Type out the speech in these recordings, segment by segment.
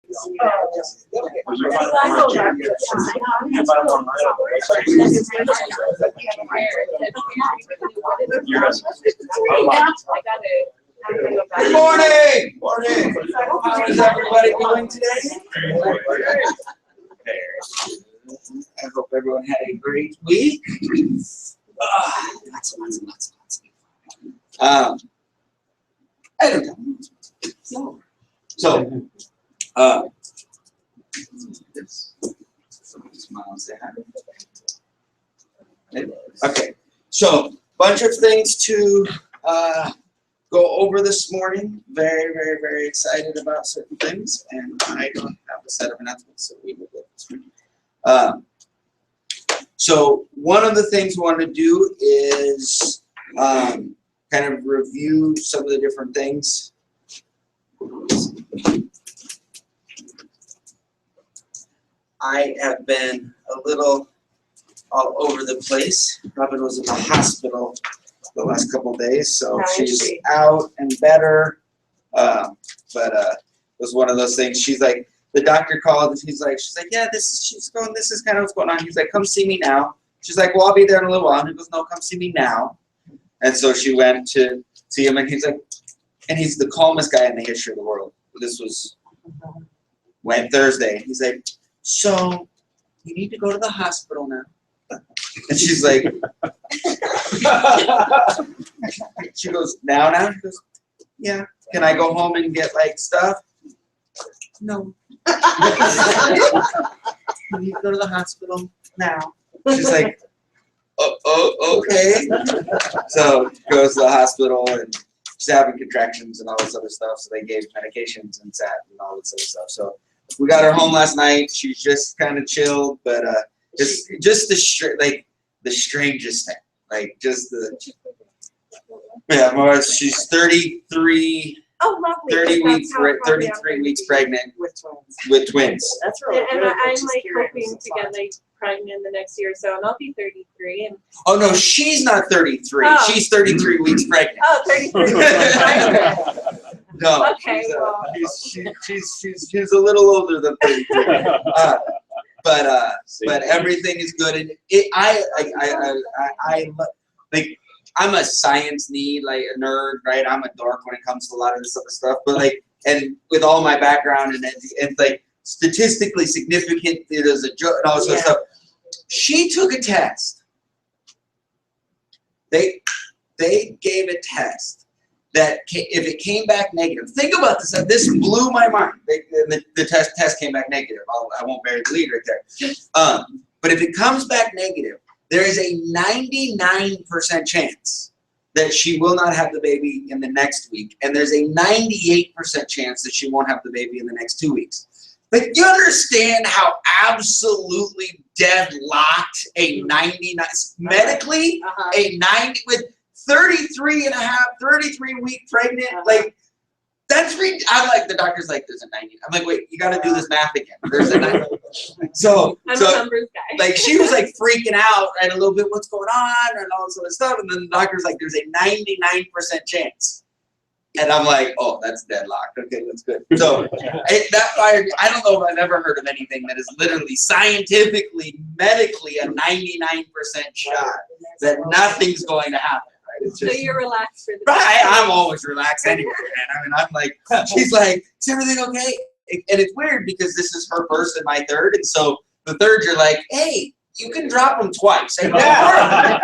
Good morning! Morning! How is everybody doing today? I hope everyone had a great week. Lots. I don't know. So, smile and say hi. Okay, so bunch of things to go over this morning. Very excited about certain things, and I don't have a set of announcements, so we will go this morning. So one of the things we want to do is kind of review some of the different things. I have been a little all over the place. Robin was in the hospital the last couple of days, so she's out and better. But it was one of those things. She's like, the doctor called and she's like, yeah, this is kind of what's going on. He's like, come see me now. She's like, well, I'll be there in a little while. And he goes, no, come see me now. And so she went to see him, and he's like, and he's the calmest guy in the history of the world. This was Thursday. He's like, so you need to go to the hospital now. And she's like, she goes, now? He goes, yeah. Can I go home and get like stuff? No. You need to go to the hospital now. She's like, oh, okay. So goes to the hospital, and she's having contractions and all this other stuff. So they gave medications and sat and all this other stuff. So we got her home last night. She's just kind of chilled, but just the strangest thing, like just the she's 33. Oh, lovely. 33 weeks pregnant with twins. That's really good. And I'm like hoping to get like pregnant in the next year or so, and I'll be 33. And oh no, she's not 33. Oh. She's 33 weeks pregnant. Oh, 33 weeks. No. Okay. She's a little older than 33. But everything is good, and I'm a science nerd, right? I'm a dork when it comes to a lot of this other stuff, but and with all my background and like statistically significant, it is a joke and all this other stuff. She took a test. They gave a test that if it came back negative, think about this. This blew my mind. The test came back negative. I won't bury the lead right there. But if it comes back negative, there is a 99% chance that she will not have the baby in the next week, and there's a 98% chance that she won't have the baby in the next 2 weeks. Like, you understand how absolutely deadlocked a 99 medically a 90 with 33 week pregnant, like. That's I'm like, the doctor's like, there's a 90. I'm like, wait, you got to do this math again. There's a 90. So I'm a numbers guy. Like, she was like freaking out, right, a little bit, what's going on and all this other stuff. And then the doctor's like, there's a 99% chance. And I'm like, oh, that's deadlocked. Okay, that's good. So I don't know if I've ever heard of anything that is literally scientifically, medically a 99% shot that nothing's going to happen. So you're relaxed for the right. I'm always relaxed anyway, man. I mean, I'm like, she's like, is everything okay? And it's weird because this is her first and my third, and so the third, you're like, hey, you can drop them twice. And that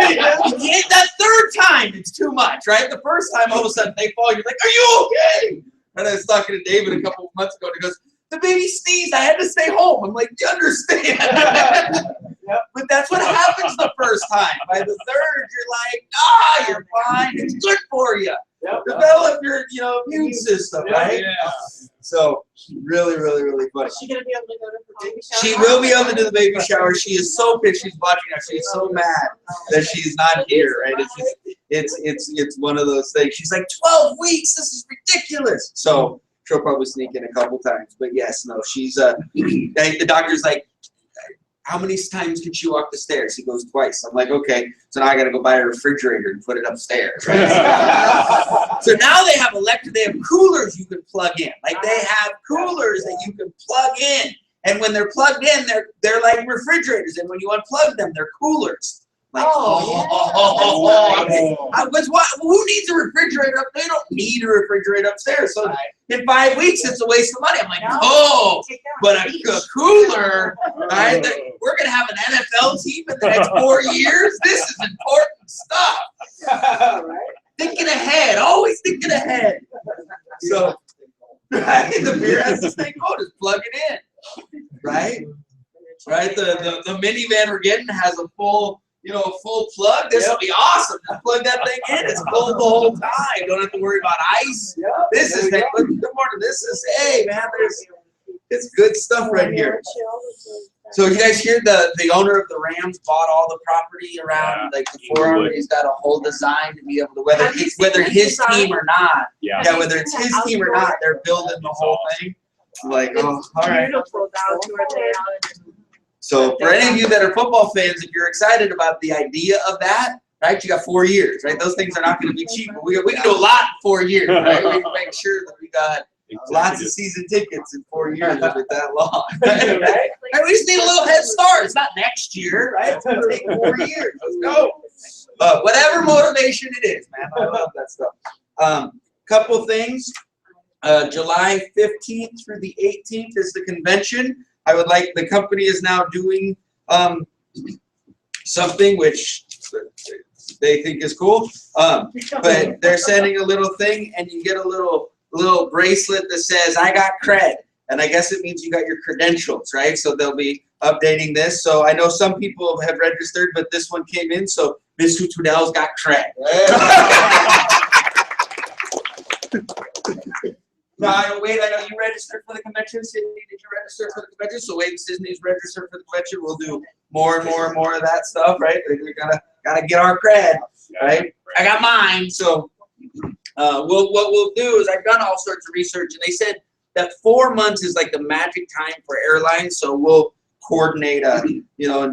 third time, it's too much, right? The first time, all of a sudden they fall. You're like, are you okay? And I was talking to David a couple of months ago, and he goes, the baby sneezed. I had to stay home. I'm like, you understand? But that's what happens the first time. By the third, you're like, you're fine. It's good for you. Develop your, immune system, right? Yeah. So really funny. Is she gonna be able to go to her baby shower? She will be able to do the baby shower. She is so pissed. She's watching us. She's so mad that she's not here, right? It's one of those things. She's like, 12 weeks. This is ridiculous. So she'll probably sneak in a couple times. But yes, no, she's the doctor's like, how many times can she walk the stairs? He goes, twice. I'm like, okay. So now I got to go buy a refrigerator and put it upstairs. Right? So now they have coolers you can plug in. Like they have coolers that you can plug in. And when they're plugged in, they're like refrigerators. And when you unplug them, they're coolers. Like, who needs a refrigerator up? They don't need a refrigerator upstairs. So in 5 weeks, it's a waste of money. I'm like, but a cooler, right? We're gonna have an NFL team in the next 4 years. This is important stuff. Thinking ahead, always thinking ahead. So, right, the beer has to stay cold. Just plug it in, right? Right. The minivan we're getting has a full plug. This will be awesome. Just plug that thing in. It's cold the whole time. Don't have to worry about ice. This is good morning. This is man. It's good stuff right here. So you guys hear the owner of the Rams bought all the property around like the forearm. He's got a whole design to be able to whether his team or not. Whether it's his team or not, they're building the whole thing. Like, all right. Beautiful outdoor layout. So for any of you that are football fans, if you're excited about the idea of that, right, you got 4 years, right? Those things are not going to be cheap. But we can do a lot in 4 years, right? We can make sure that we got lots of season tickets in 4 years if it's that long. Right? We just need a little head start. It's not next year, right? It's going to take 4 years. Let's go. Whatever motivation it is, man. I love that stuff. Couple things. July 15th through the 18th is the convention. The company is now doing something which they think is cool, but they're sending a little thing, and you get a little bracelet that says "I got cred," and I guess it means you got your credentials, right? So they'll be updating this. So I know some people have registered, but this one came in, so Miss Tutudell's got cred. No, I know you registered for the convention. Sydney, did you register for the convention? So Wade and Sydney's registered for the convention. We'll do more and more and more of that stuff, right? We gotta get our cred, right? I got mine. So what we'll do is I've done all sorts of research, and they said that 4 months is like the magic time for airlines. So we'll coordinate, and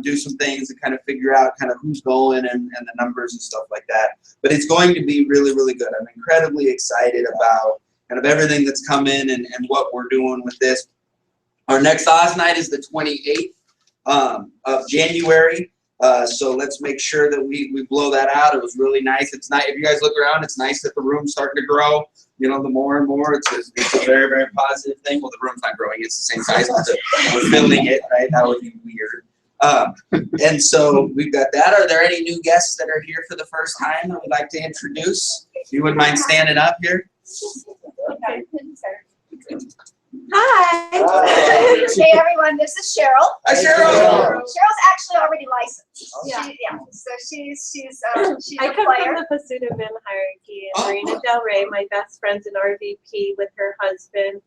do some things and kind of figure out kind of who's going and the numbers and stuff like that. But it's going to be really, really good. I'm incredibly excited about kind of everything that's come in and what we're doing with this. Our next Oz night is the 28th of January. So let's make sure that we blow that out. It was really nice. It's nice. If you guys look around, it's nice that the room's starting to grow. The more and more, it's a very, very positive thing. Well, the room's not growing. It's the same size, but we're filling it, right? That would be weird. And so we've got that. Are there any new guests that are here for the first time that we'd like to introduce? If you wouldn't mind standing up here. Hi. Hey everyone, this is Cheryl. Hi Cheryl. Cheryl's actually already licensed. So she's I a come player. from the Pasuta-Vin hierarchy in Marina Del Rey. My best friend's an RVP with her husband.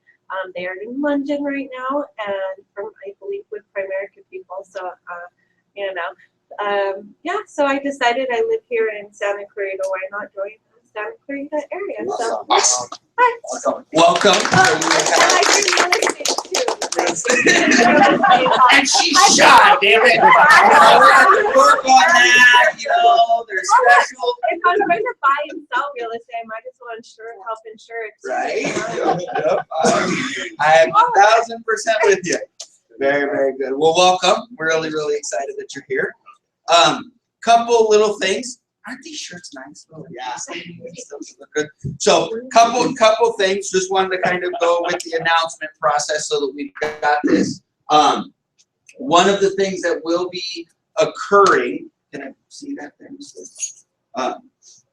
They are in London right now, and I believe with Primerica people. So so I decided I live here in Santa Clarita. Why not join the Santa Clarita area? So Awesome. hi. Welcome. And I do real estate too. And she's shy, damn it. We're going to work on that, there's special. If I'm trying to buy and sell real estate, I might as well help insure it. Right? Yep. I am 1,000% with you. Very, very good. Well, welcome. We're really, really excited that you're here. Couple little things. Aren't these shirts nice? Oh, yeah. Good. So, couple things. Just wanted to kind of go with the announcement process so that we've got this. One of the things that will be occurring, can I see that there?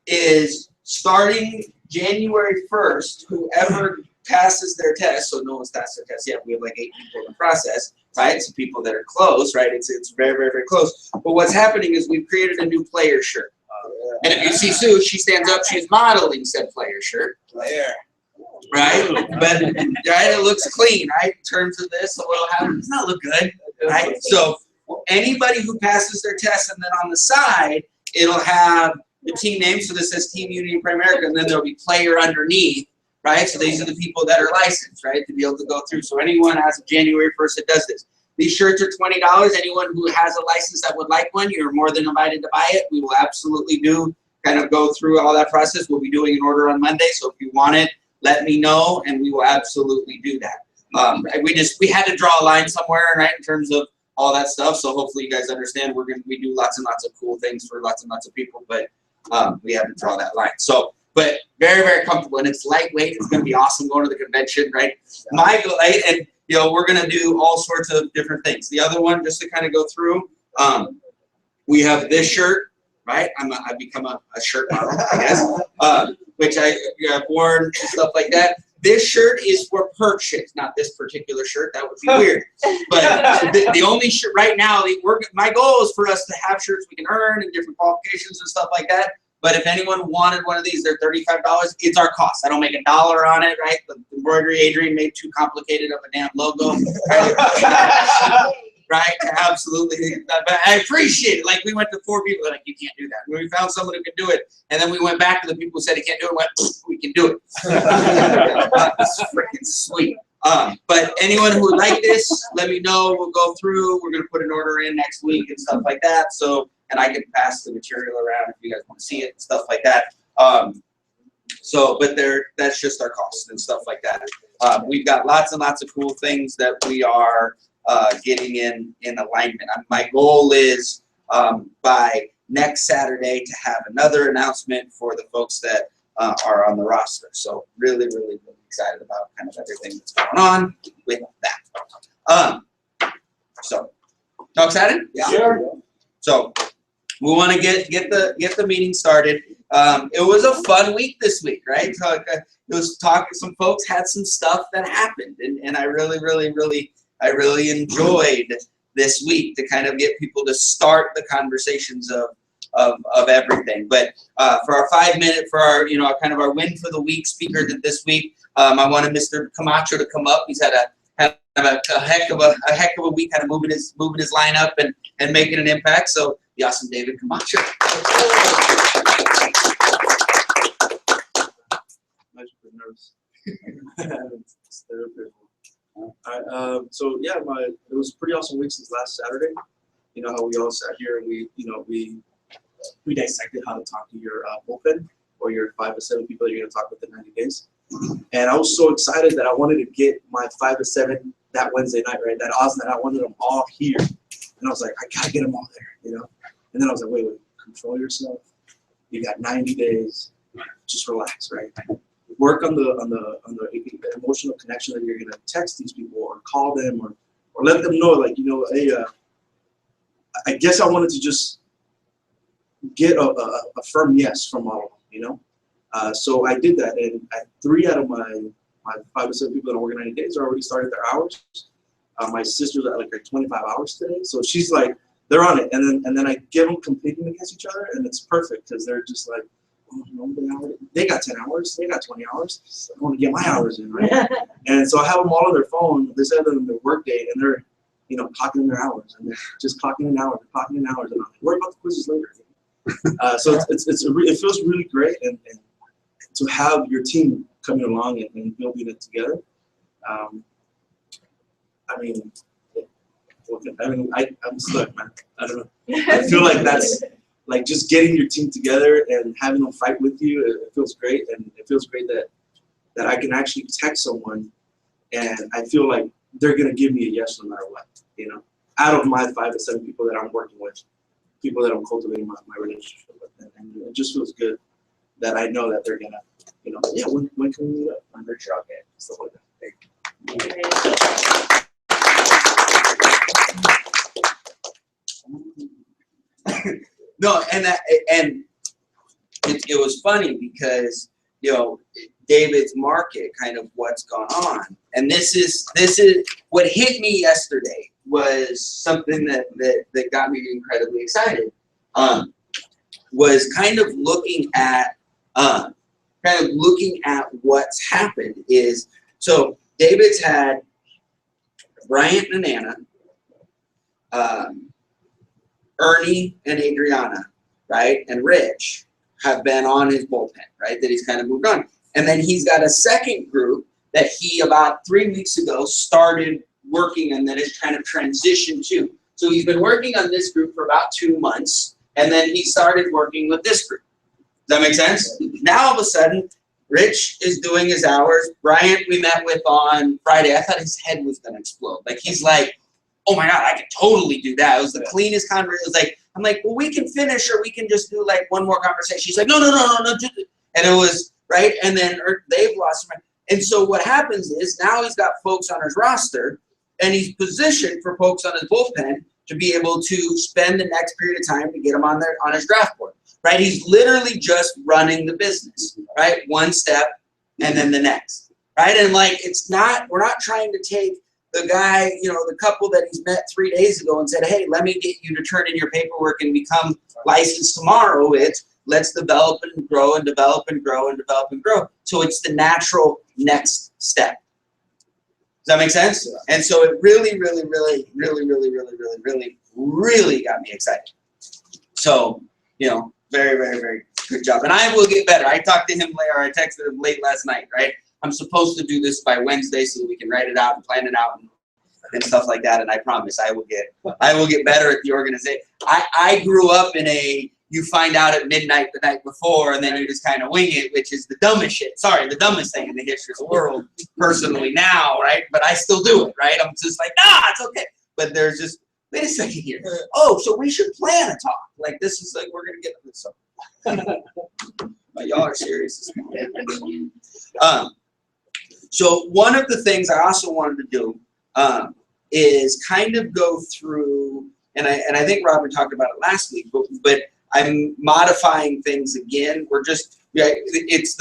Is starting January 1st, whoever passes their test, so no one's passed their test yet, we have like 8 people in the process, right? Some people that are close, right? It's very, very, very close. But what's happening is we've created a new player shirt. And if you see Sue, she stands up, she's modeling said player shirt. There. Right? But it looks clean, right? In terms of this, so it does not look good. Right? So anybody who passes their test, and then on the side, it'll have the team name. So this says Team Unity Primerica, and then there'll be player underneath, right? So these are the people that are licensed, right? To be able to go through. So anyone as of January 1st that does this. These shirts are $20. Anyone who has a license that would like one, you're more than invited to buy it. We will absolutely go through all that process. We'll be doing an order on Monday, so if you want it, let me know, and we will absolutely do that. We had to draw a line somewhere, right, in terms of all that stuff. So hopefully you guys understand. We do lots and lots of cool things for lots and lots of people, but we had to draw that line. So, but very, very comfortable, and it's lightweight. It's going to be awesome going to the convention, right? My goal, and we're going to do all sorts of different things. The other one, just to kind of go through, we have this shirt, right? I've become a shirt model, I guess, which I've worn and stuff like that. This shirt is for purchase, not this particular shirt. That would be weird. But the only shirt right now, my goal is for us to have shirts we can earn and different qualifications and stuff like that. But if anyone wanted one of these, they're $35. It's our cost. I don't make $1 on it, right? The embroidery Adrian made too complicated of a damn logo. Right? Absolutely. But I appreciate it. Like, we went to 4 people, like, you can't do that. We found someone who could do it. And then we went back to the people who said he can't do it and went, we can do it. That's freaking sweet. But anyone who would like this, let me know. We'll go through. We're going to put an order in next week and stuff like that. So, and I can pass the material around if you guys want to see it and stuff like that. But that's just our costs and stuff like that. We've got lots and lots of cool things that we are getting in alignment. My goal is by next Saturday to have another announcement for the folks that are on the roster. So really, really, really excited about kind of everything that's going on with that. So, how excited? Yeah. Sure. So we want to get the meeting started. It was a fun week this week, right? So it was talking. Some folks had some stuff that happened, and I really enjoyed this week to kind of get people to start the conversations of everything. But for our 5-minute, for our kind of our win for the week speaker this week, I wanted Mr. Camacho to come up. He's had a heck of a week, kind of moving his lineup and making an impact. So the awesome David Camacho. So yeah, it was a pretty awesome week since last Saturday. You know how we all sat here and we dissected how to talk to your bullpen or your 5 to 7 people that you're going to talk with in 90 days. And I was so excited that I wanted to get my 5 to 7 that Wednesday night, right? That AA'z night, I wanted them all here. And I was like, I gotta get them all there, And then I was like, wait, control yourself. You got 90 days. Just relax, right? Work on the emotional connection that you're gonna text these people or call them or let them know, like, hey, I guess I wanted to just get a firm yes from all of them, So I did that, and 3 out of my 5 to 7 people that work in 90 days are already started their hours. My sister's at like 25 hours today, so she's like, they're on it, and then I get them competing against each other, and it's perfect because they're just like, they got 10 hours, they got 20 hours. I want to get my hours in, right? And so I have them all on their phone. They set them their work day, and they're, clocking in their hours, and they're just clocking in hours, and I'm like, worry about the quizzes later. So it feels really great, and to have your team coming along and building it together. I'm stuck, man. I don't know. I feel like that's like just getting your team together and having them fight with you. It feels great, and it feels great that I can actually text someone, and I feel like they're gonna give me a yes no matter what. Out of my 5 to 7 people that I'm working with, people that I'm cultivating my relationship with, and it just feels good that I know that they're gonna, yeah, when can we meet up? I'm very sure I'll get stuff like that. No, and it was funny because David's market, kind of what's gone on, and this is what hit me yesterday was something that got me incredibly excited. Was kind of looking at what's happened is, so David's had Bryant and Anna, Ernie and Adriana, right, and Rich have been on his bullpen, right, that he's kind of moved on. And then he's got a second group that he about 3 weeks ago started working on that is kind of transition to. So he's been working on this group for about 2 months, and then he started working with this group. Does that make sense? Now all of a sudden, Rich is doing his hours. Bryant we met with on Friday. I thought his head was gonna explode. Like he's like, oh my God, I could totally do that. It was the cleanest conversation. It was like, I'm like, well, we can finish or we can just do like one more conversation. She's like, no. And it was, right? And then they've lost him. And so what happens is now he's got folks on his roster and he's positioned for folks on his bullpen to be able to spend the next period of time to get him on his draft board, right? He's literally just running the business, right? One step and then the next, right? And like, we're not trying to take the guy, the couple that he's met 3 days ago and said, hey, let me get you to turn in your paperwork and become licensed tomorrow. It's let's develop and grow and develop and grow and develop and grow. So it's the natural next step. Does that make sense? And so it really, really, really, really, really, really, really, really, really got me excited. So, very, very, very good job. And I will get better. I talked to him later. I texted him late last night, right? I'm supposed to do this by Wednesday so that we can write it out and plan it out and stuff like that. And I promise I will get better at the organization. I grew up in you find out at midnight the night before and then you just kind of wing it, which is the dumbest shit. Sorry, the dumbest thing in the history of the world personally now, right? But I still do it, right? I'm just like, it's okay. But there's just, wait a second here. Oh, so we should plan a talk. Like this is like, we're going to get to this. But y'all are serious this morning. So one of the things I also wanted to do is kind of go through, and I think Robin talked about it last week, but I'm modifying things again. It's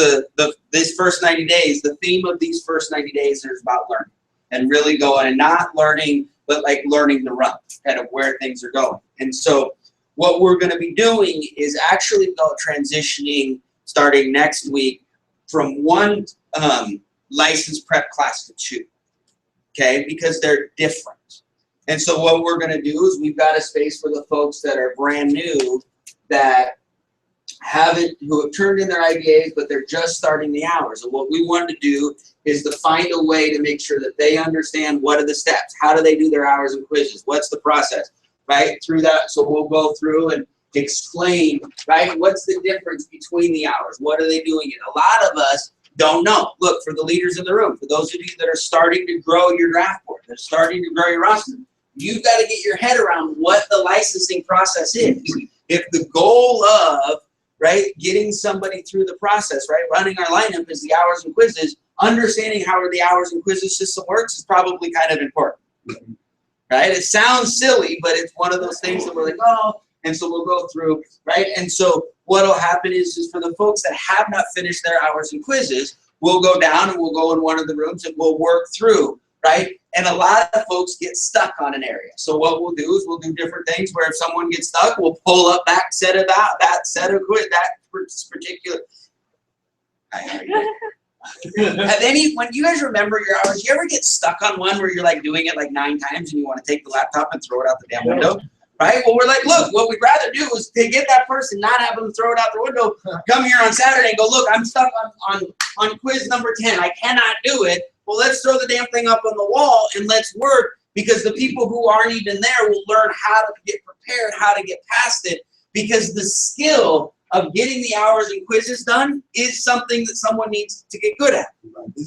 this first 90 days. The theme of these first 90 days is about learning and really going and not learning, but like learning to run, kind of where things are going. And so what we're going to be doing is actually transitioning starting next week from one license prep class to 2, okay? Because they're different. And so what we're going to do is we've got a space for the folks that are brand new that who have turned in their IDAs, but they're just starting the hours. And what we want to do is to find a way to make sure that they understand what are the steps, how do they do their hours and quizzes, what's the process, right? Through that, so we'll go through and explain, right? What's the difference between the hours? What are they doing? And a lot of us don't know. Look, for the leaders in the room, for those of you that are starting to grow your draft board, that are starting to grow your roster, you've got to get your head around what the licensing process is. If the goal of, right, getting somebody through the process, right, running our lineup is the hours and quizzes, understanding how the hours and quizzes system works is probably kind of important, right? It sounds silly, but it's one of those things that we're like, oh, and so we'll go through, right? And so what will happen is for the folks that have not finished their hours and quizzes, we'll go down and we'll go in one of the rooms and we'll work through, right? And a lot of folks get stuck on an area. So what we'll do is we'll do different things where if someone gets stuck, we'll pull up that particular. When you guys remember your hours, you ever get stuck on one where you're like doing it like 9 times and you want to take the laptop and throw it out the damn window? Right? Well, we're like, look, what we'd rather do is to get that person, not have them throw it out the window, come here on Saturday and go, look, I'm stuck on quiz number 10. I cannot do it. Well, let's throw the damn thing up on the wall and let's work, because the people who aren't even there will learn how to get prepared, how to get past it, because the skill of getting the hours and quizzes done is something that someone needs to get good at.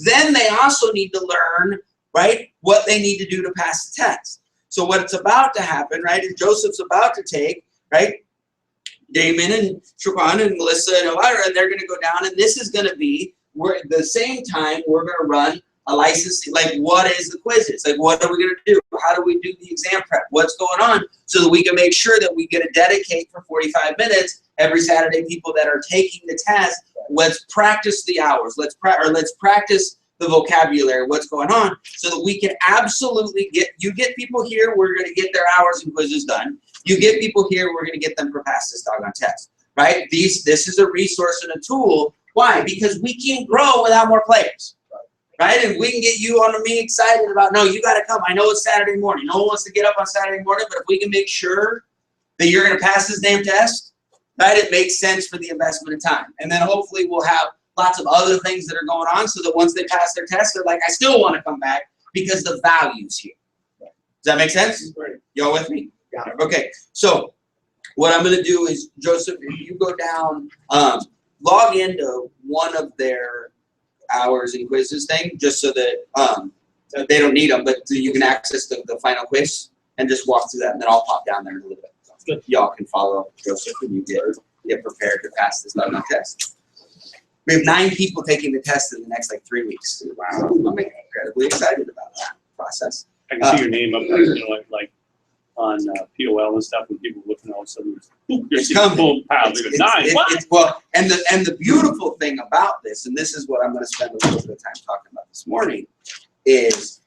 Then they also need to learn, right, what they need to do to pass the test. So what's about to happen, right, is Joseph's about to take, right, Damon and Shaquan and Melissa and Elvira, and they're going to go down, and this is going to be, at the same time, we're going to run a license, like what is the quizzes? Like what are we going to do? How do we do the exam prep? What's going on? So that we can make sure that we get to dedicate for 45 minutes every Saturday, people that are taking the test, let's practice the hours. Let's practice the vocabulary, what's going on, so that we can absolutely get people here, we're going to get their hours and quizzes done. You get people here, we're going to get them to pass this doggone test, right? This is a resource and a tool. Why? Because we can't grow without more players. Right? And we can get you on me excited about, no, you got to come. I know it's Saturday morning. No one wants to get up on Saturday morning, but if we can make sure that you're going to pass this damn test, right, it makes sense for the investment of time. And then hopefully we'll have lots of other things that are going on so that once they pass their test, they're like, I still want to come back because the value's here. that make sense? Right. Y'all with me? Yeah. Okay, so what I'm gonna do is, Joseph, if you go down, log into one of their hours and quizzes thing, just so that they don't need them, but so you can access the final quiz and just walk through that, and then I'll pop down there in a little bit. Sounds good. Y'all can follow up with Joseph when you get prepared to pass this test. We have 9 people taking the test in the next like 3 weeks. Wow, I'm incredibly excited about that process. I can see your name up there, you know, like on POL and stuff, and people looking all of a sudden, there's a coming. full pile. They're like, 9, what? Well, and the beautiful thing about this, and this is what I'm going to spend a little bit of time talking about this morning, is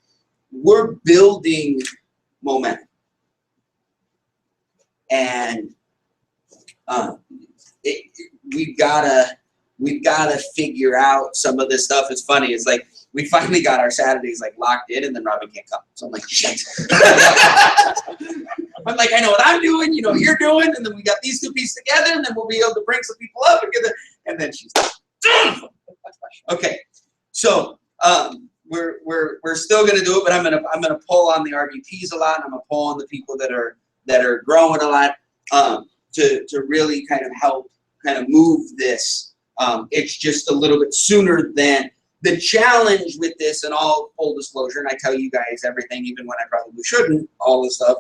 we're building momentum, and we've gotta figure out some of this stuff. It's funny. It's like we finally got our Saturdays like locked in, and then Robin can't come. So I'm like, shit. I'm like, I know what I'm doing. You know what you're doing, and then we got these 2 pieces together, and then we'll be able to bring some people up and get there. And then she's like, okay. So we're still gonna do it, but I'm gonna pull on the RVPs a lot, and I'm gonna pull on the people that are growing a lot to really kind of help kind of move this. It's just a little bit sooner than the challenge with this, and all full disclosure, and I tell you guys everything, even when I probably shouldn't, all this stuff.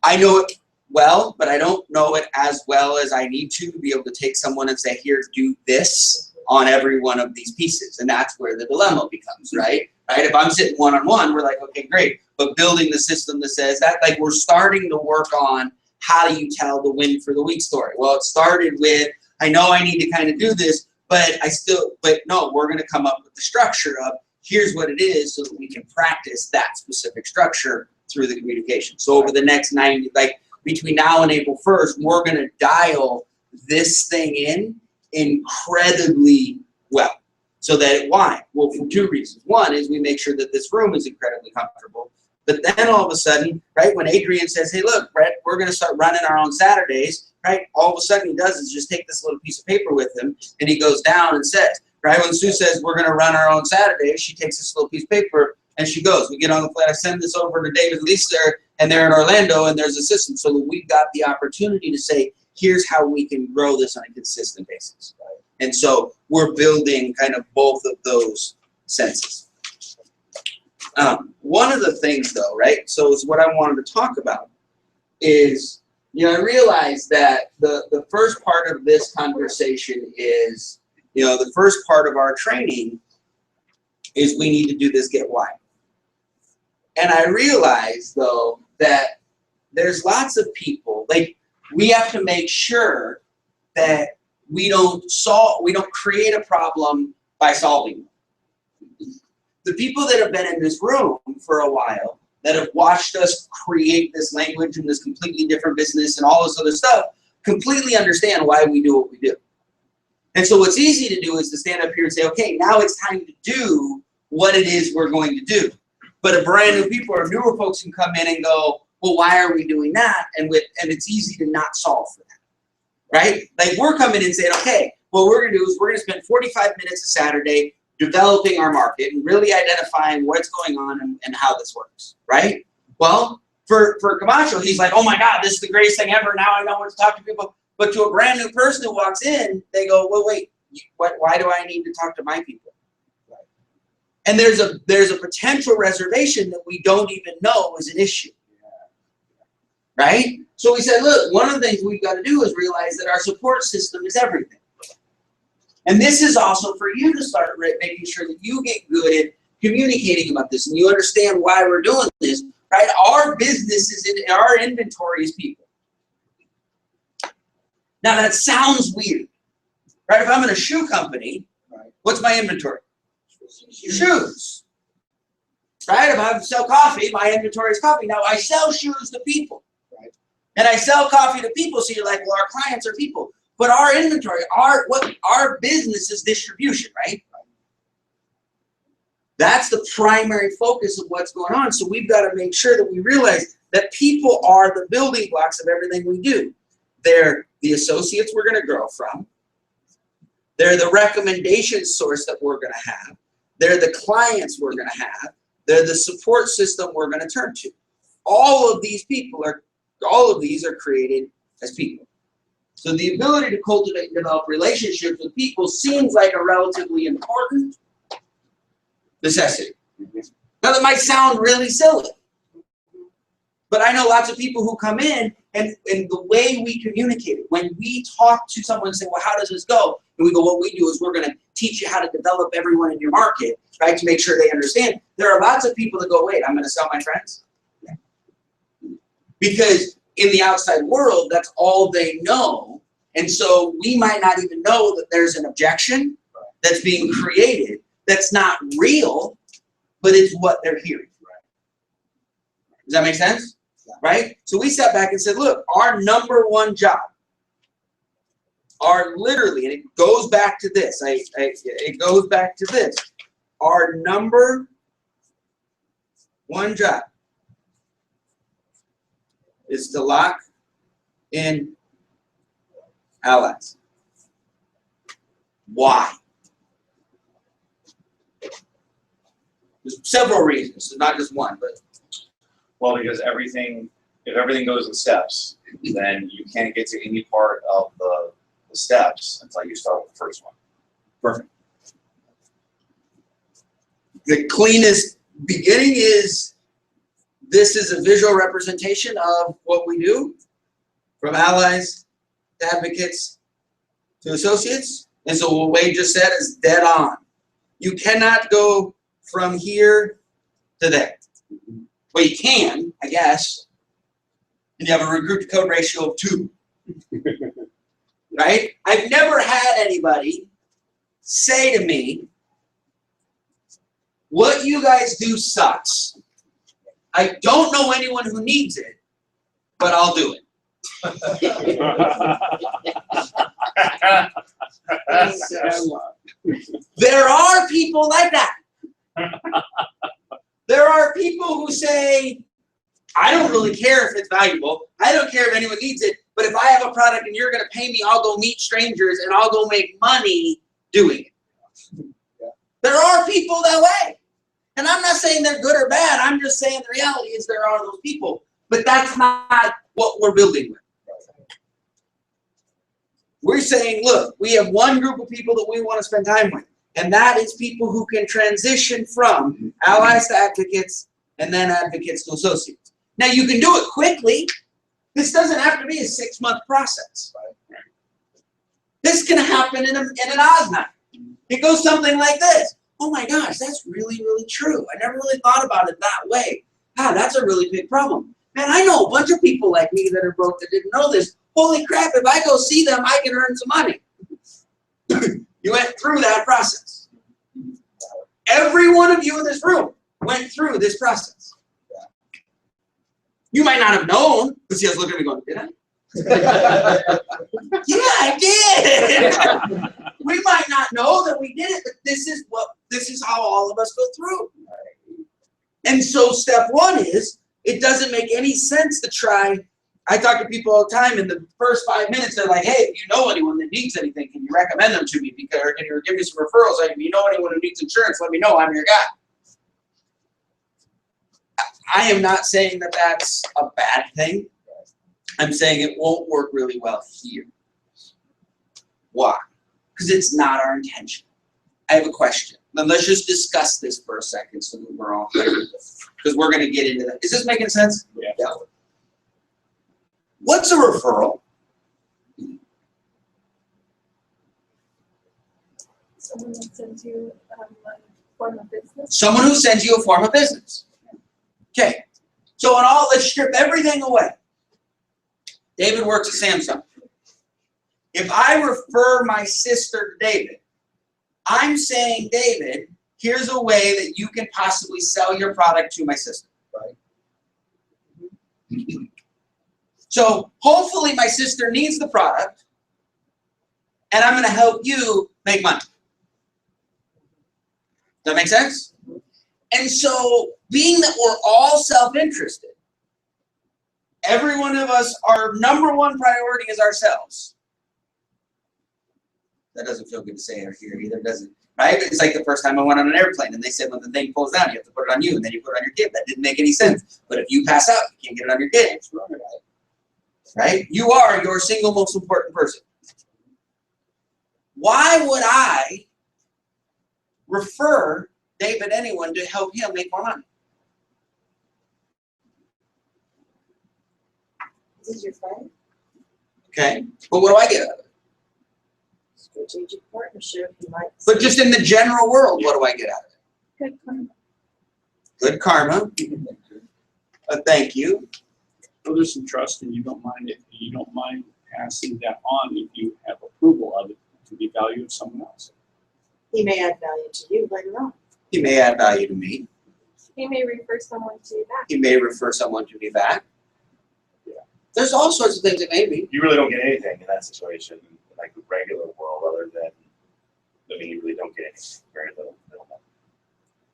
I know it well, but I don't know it as well as I need to be able to take someone and say, here, do this on every one of these pieces. And that's where the dilemma becomes, right? If I'm sitting one-on-one, we're like, okay, great. But building the system that says that, like we're starting to work on how do you tell the win for the week story? Well, it started with, I know I need to kind of do this, but no, we're going to come up with the structure of here's what it is so that we can practice that specific structure through the communication. So over the next 90, like between now and April 1st, we're going to dial this thing in incredibly well. So that, why? Well, for 2 reasons. One is we make sure that this room is incredibly comfortable. But then all of a sudden, right, when Adrian says, hey, look, Brett, we're going to start running our own Saturdays, right, all of a sudden he does is just take this little piece of paper with him, and he goes down and says, right, when Sue says we're going to run our own Saturdays, she takes this little piece of paper, and she goes. We get on the flight, I send this over to David and Lisa, and they're in Orlando, and there's a system. So that we've got the opportunity to say, here's how we can grow this on a consistent basis. Right? And so we're building kind of both of those senses. One of the things, though, right, so is what I wanted to talk about is, you know, I realized that the first part of this conversation is, you know, the first part of our training is we need to do this get why. And I realized, though, that there's lots of people, like, we have to make sure that we don't create a problem by solving them. The people that have been in this room for a while, that have watched us create this language and this completely different business and all this other stuff, completely understand why we do what we do. And so what's easy to do is to stand up here and say, okay, now it's time to do what it is we're going to do. But a brand new people or newer folks can come in and go, well, why are we doing that? And it's easy to not solve for that, right? Like we're coming in and saying, okay, what we're gonna do is we're gonna spend 45 minutes a Saturday developing our market and really identifying what's going on and how this works, right? Well, for Camacho, he's like, oh my God, this is the greatest thing ever. Now I know what to talk to people. But to a brand new person who walks in, they go, well, wait, why do I need to talk to my people? And there's a potential reservation that we don't even know is an issue, right? So we said, look, one of the things we've got to do is realize that our support system is everything. And this is also for you to start making sure that you get good at communicating about this and you understand why we're doing this, right? Our business is our inventory is people. Now that sounds weird, right? If I'm in a shoe company, what's my inventory? Shoes, right? If I sell coffee, my inventory is coffee. Now I sell shoes to people, right? And I sell coffee to people. So you're like, well, our clients are people. But our inventory, our business is distribution, right? That's the primary focus of what's going on. So we've got to make sure that we realize that people are the building blocks of everything we do. They're the associates we're going to grow from. They're the recommendation source that we're going to have. They're the clients we're going to have. They're the support system we're going to turn to. all of these are created as people. So the ability to cultivate and develop relationships with people seems like a relatively important necessity. Now that might sound really silly, but I know lots of people who come in and the way we communicate it, when we talk to someone and say, well, how does this go? And we go, what we do is we're going to teach you how to develop everyone in your market, right, to make sure they understand. There are lots of people that go, wait, I'm going to sell my friends? Because in the outside world, that's all they know. And so we might not even know that there's an objection that's being created that's not real, but it's what they're hearing. Does that make sense? Right? So we sat back and said, look, our number one job, literally, and it goes back to this, it goes back to this, our number one job is to lock in allies. Why? There's several reasons, not just one, but Well, because if everything goes in steps, then you can't get to any part of the steps until you start with the first one. perfect. The cleanest beginning is, this is a visual representation of what we do, from allies to advocates to associates. And so what Wade just said is dead on. You cannot go from here to there. Well, you can, I guess, and you have a recruit to code ratio of 2. Right? I've never had anybody say to me, what you guys do sucks. I don't know anyone who needs it, but I'll do it. There are people like that. There are people who say, I don't really care if it's valuable. I don't care if anyone needs it. But if I have a product and you're going to pay me, I'll go meet strangers and I'll go make money doing it. There are people that way. And I'm not saying they're good or bad. I'm just saying the reality is there are those people. But that's not what we're building with. We're saying, look, we have one group of people that we want to spend time with. And that is people who can transition from allies to advocates and then advocates to associates. Now, you can do it quickly. This doesn't have to be a 6-month process. This can happen in an AAA'z night. It goes something like this. Oh my gosh, that's really, really true. I never really thought about it that way. Wow, that's a really big problem. Man, I know a bunch of people like me that are broke that didn't know this. Holy crap, if I go see them, I can earn some money. You went through that process. Every one of you in this room went through this process. You might not have known, but see, I was looking at me going, did I? Yeah, I did. We might not know that we did it, but this is how all of us go through. And so step one is, it doesn't make any sense to try. I talk to people all the time, in the first 5 minutes, they're like, hey, if you know anyone that needs anything, can you recommend them to me? Because, or can you give me some referrals? Like, if you know anyone who needs insurance, let me know, I'm your guy. I am not saying that that's a bad thing. I'm saying it won't work really well here. Why? Because it's not our intention. I have a question. Then let's just discuss this for a second so that we're all clear with this. Because we're going to get into that. Is this making sense? Yeah. What's a referral? Someone that sends you a form of business. Someone who sends you a form of business. Okay. So let's strip everything away. David works at Samsung. If I refer my sister to David, I'm saying, David, here's a way that you can possibly sell your product to my sister. Right? So hopefully my sister needs the product, and I'm going to help you make money. Does that make sense? And so, being that we're all self-interested, every one of us, our number one priority is ourselves. That doesn't feel good to say it here either, does it? right? It's like the first time I went on an airplane and they said when the thing pulls down, you have to put it on you and then you put it on your kid. That didn't make any sense. But if you pass out, you can't get it on your kid. Right? You are your single most important person. Why would I refer David anyone to help him make more money? This is your friend. Okay, but what do I get out of it? Strategic partnership, you might. But just in the general world, what do I get out of it? Good karma. Good karma. Thank you. So there's some trust, and you don't mind passing that on if you have approval of it to the value of someone else. He may add value to you later on. He may add value to me. He may refer someone to you back. He may refer someone to me back. There's all sorts of things it may be. You really don't get anything in that situation, in like the regular world, other than, I mean, you really don't get anything, very little.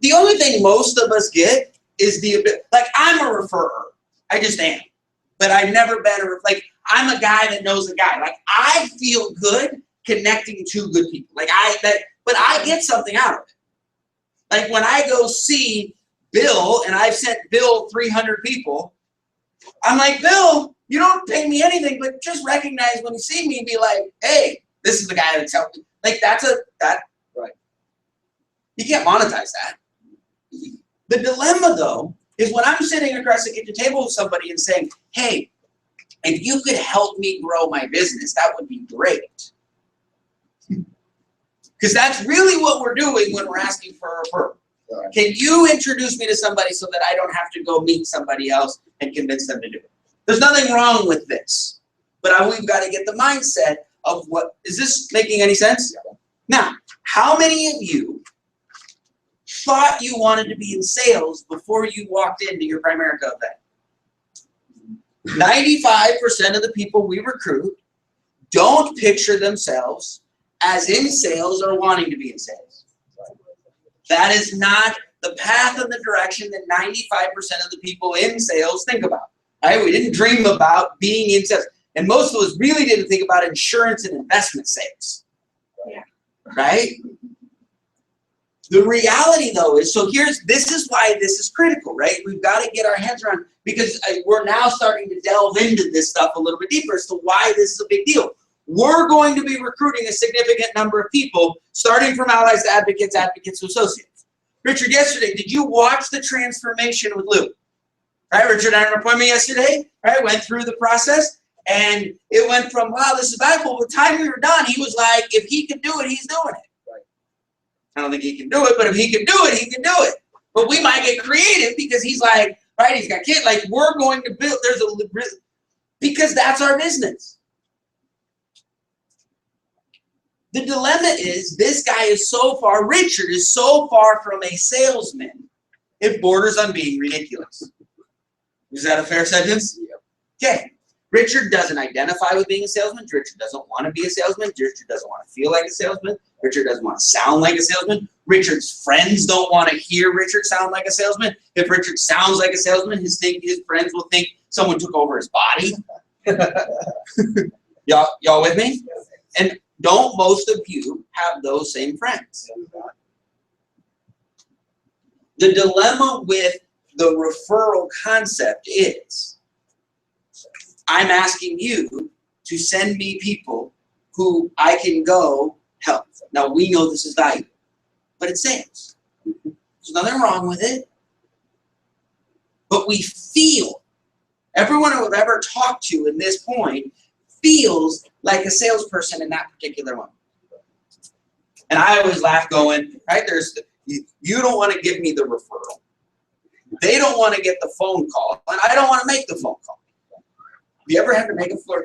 The only thing most of us get is the ability, like I'm a referrer. I just am. But I've never been I'm a guy that knows a guy. Like I feel good connecting to good people. But I get something out of it. Like when I go see Bill and I've sent Bill 300 people, I'm like, Bill, you don't pay me anything, but just recognize when you see me and be like, hey, this is the guy that's helping. Like right. You can't monetize that. The dilemma though is when I'm sitting across the kitchen table with somebody and saying, hey, if you could help me grow my business, that would be great. Because that's really what we're doing when we're asking for a referral. Right. Can you introduce me to somebody so that I don't have to go meet somebody else and convince them to do it? There's nothing wrong with this. But we've got to get the mindset of what, is this making any sense? Yeah. Now, how many of you thought you wanted to be in sales before you walked into your Primerica event? 95% of the people we recruit don't picture themselves as in sales or wanting to be in sales. That is not the path and the direction that 95% of the people in sales think about. Right? We didn't dream about being in sales. And most of us really didn't think about insurance and investment sales. Yeah. Right? The reality though is, this is why this is critical, right? We've got to get our heads around, because we're now starting to delve into this stuff a little bit deeper as to why this is a big deal. We're going to be recruiting a significant number of people, starting from allies to advocates, advocates to associates. Richard, yesterday, did you watch the transformation with Lou? Right, Richard had an appointment yesterday, right? Went through the process, and it went from, wow, this is bad. Well, by the time we were done, he was like, if he can do it, he's doing it. Right. I don't think he can do it, but if he can do it, he can do it. But we might get creative because he's like, right, he's got kids. Like, we're going to build, because that's our business. The dilemma is this guy is so far, Richard is so far from a salesman, it borders on being ridiculous. Is that a fair sentence? Yeah. Okay. Richard doesn't identify with being a salesman. Richard doesn't want to be a salesman. Richard doesn't want to feel like a salesman. Richard doesn't want to sound like a salesman. Richard's friends don't want to hear Richard sound like a salesman. If Richard sounds like a salesman, his friends will think someone took over his body. Y'all with me? And don't most of you have those same friends? The dilemma with the referral concept is, I'm asking you to send me people who I can go help. Now, we know this is valuable, but it's sales. There's nothing wrong with it. But we feel, everyone I've ever talked to in this point feels like a salesperson in that particular one. And I always laugh going, right, you don't want to give me the referral. They don't want to get the phone call, and I don't want to make the phone call. Have you ever had to make a phone?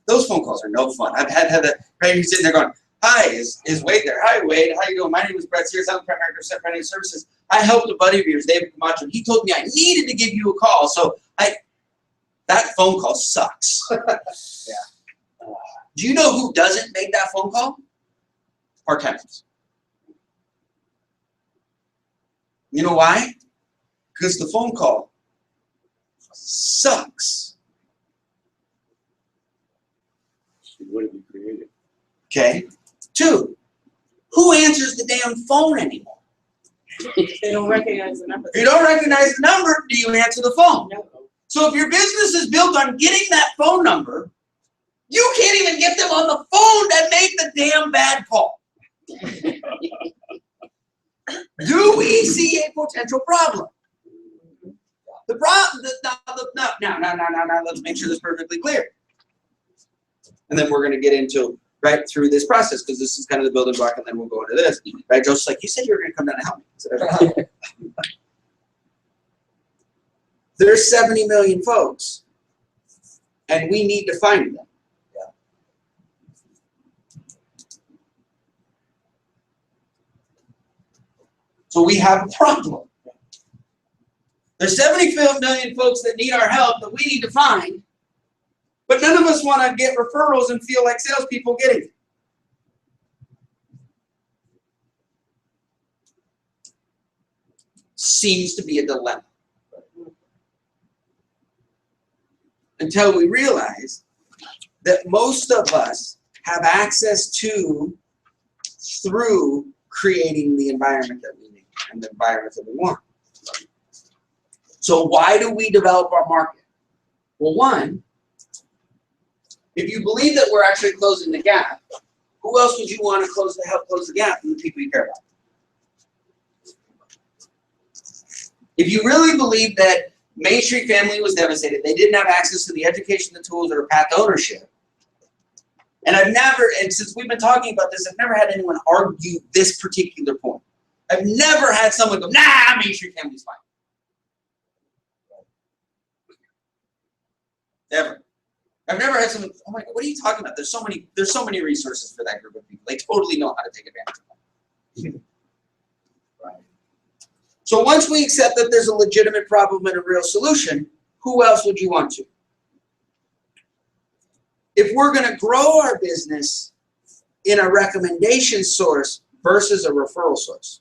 Those phone calls are no fun. I've had a right, you're sitting there going, hi, is Wade there? Hi, Wade. How you doing? My name is Brett Sears. I'm Primerica Financial Services. I helped a buddy of yours, David Camacho, and he told me I needed to give you a call. So that phone call sucks. Yeah. Do you know who doesn't make that phone call? Part-timers. You know why? Because the phone call sucks. What have you created? Okay. 2, Who answers the damn phone anymore? They don't recognize the number. If you don't recognize the number, do you answer the phone? No. So if your business is built on getting that phone number, you can't even get them on the phone to make the damn bad call. Do we see a potential problem? The problem, now, let's make sure this is perfectly clear. And then we're going to get into right through this process, because this is kind of the building block, and then we'll go into this. Right, Joseph's like, you said you were going to come down and help me. There's 70 million folks, and we need to find them. So we have a problem. There's 70 million folks that need our help that we need to find, but none of us want to get referrals and feel like salespeople getting it. Seems to be a dilemma. Until we realize that most of us have access to through creating the environment that we need and the environment that we want. So why do we develop our market? Well, one, if you believe that we're actually closing the gap, who else would you want to help close the gap than the people you care about? If you really believe that Main Street family was devastated, they didn't have access to the education, the tools, or a path to ownership. And since we've been talking about this, I've never had anyone argue this particular point. I've never had someone go, nah, Main Street family's fine. Never. I've never had someone, oh my God, what are you talking about? There's so many resources for that group of people. They totally know how to take advantage of them. Right. So once we accept that there's a legitimate problem and a real solution, who else would you want to? If we're going to grow our business in a recommendation source versus a referral source.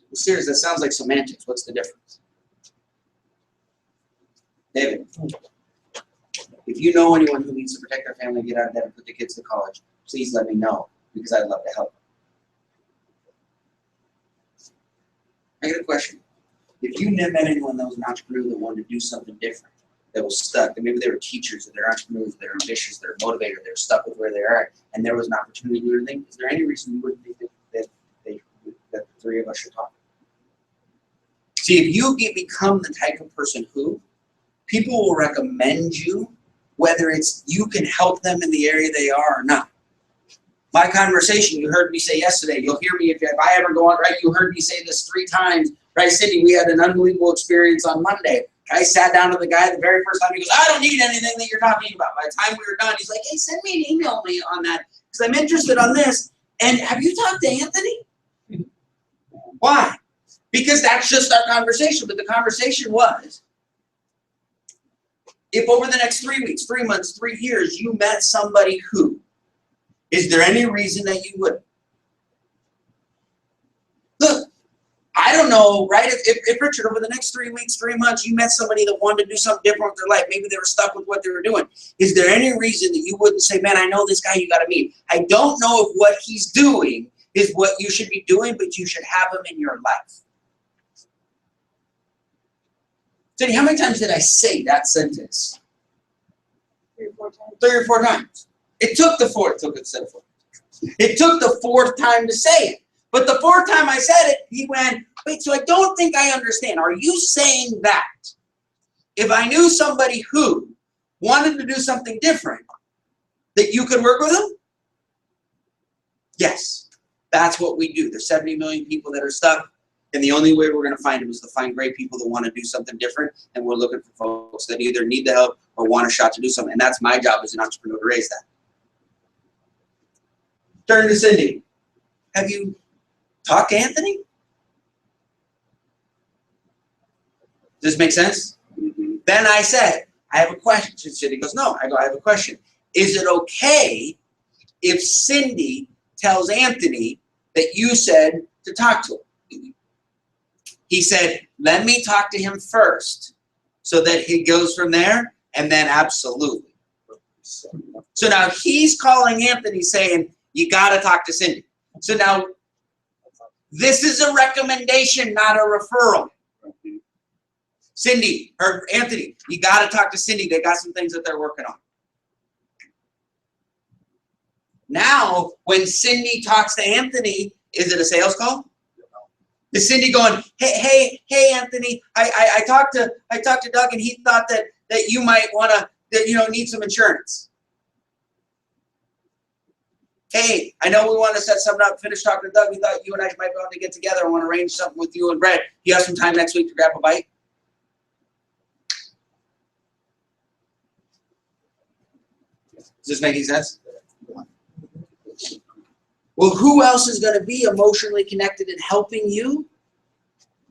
Well, seriously, that sounds like semantics. What's the difference? David, if you know anyone who needs to protect their family, get out of debt, and put the kids to college, please let me know, because I'd love to help. I got a question. If you never met anyone that was an entrepreneur that wanted to do something different, that was stuck, and maybe they were teachers, or they're entrepreneurs, they're ambitious, they're motivated, they're stuck with where they are, and there was an opportunity to do anything, is there any reason you wouldn't think that the three of us should talk? See, if you become the type of person who people will recommend you, whether it's you can help them in the area they are or not. My conversation, you heard me say yesterday, you'll hear me if I ever go on, right? You heard me say this 3 times, right, Cindy? We had an unbelievable experience on Monday. I sat down to the guy the very first time. He goes, I don't need anything that you're talking about. By the time we were done, he's like, hey, send me an email on that, because I'm interested on this. And have you talked to Anthony? Why? Because that's just our conversation. But the conversation was, if over the next 3 weeks, 3 months, 3 years, you met somebody who, is there any reason that you wouldn't? Look, I don't know, right? If Richard, over the next 3 weeks, 3 months, you met somebody that wanted to do something different with their life, maybe they were stuck with what they were doing, is there any reason that you wouldn't say, man, I know this guy, you got to meet. I don't know if what he's doing is what you should be doing, but you should have him in your life. Cindy, how many times did I say that sentence? 3 or 4 times. 3 or 4 times. It took the 4th, It took the 4th time to say it. But the 4th time I said it, he went, wait, so I don't think I understand. Are you saying that if I knew somebody who wanted to do something different, that you could work with them? Yes, that's what we do. There's 70 million people that are stuck, and the only way we're going to find them is to find great people that want to do something different, and we're looking for folks that either need the help or want a shot to do something, and that's my job as an entrepreneur to raise that. Turn to Cindy. Have you talked to Anthony? Does this make sense? Mm-hmm. Then I said, I have a question. Cindy goes, no. I go, I have a question. Is it okay if Cindy tells Anthony that you said to talk to him? He said, let me talk to him first so that he goes from there, and then absolutely. So now he's calling Anthony saying, you got to talk to Cindy. So now, this is a recommendation, not a referral. Cindy or Anthony, you got to talk to Cindy. They got some things that they're working on. Now, when Cindy talks to Anthony, is it a sales call? Is Cindy going, hey, Anthony, I talked to Doug and he thought that you might want to, need some insurance. Hey, I know we want to set something up, finish talking to Doug. We thought you and I might be able to get together and want to arrange something with you and Brett. You have some time next week to grab a bite? Is this making sense? Well, who else is going to be emotionally connected and helping you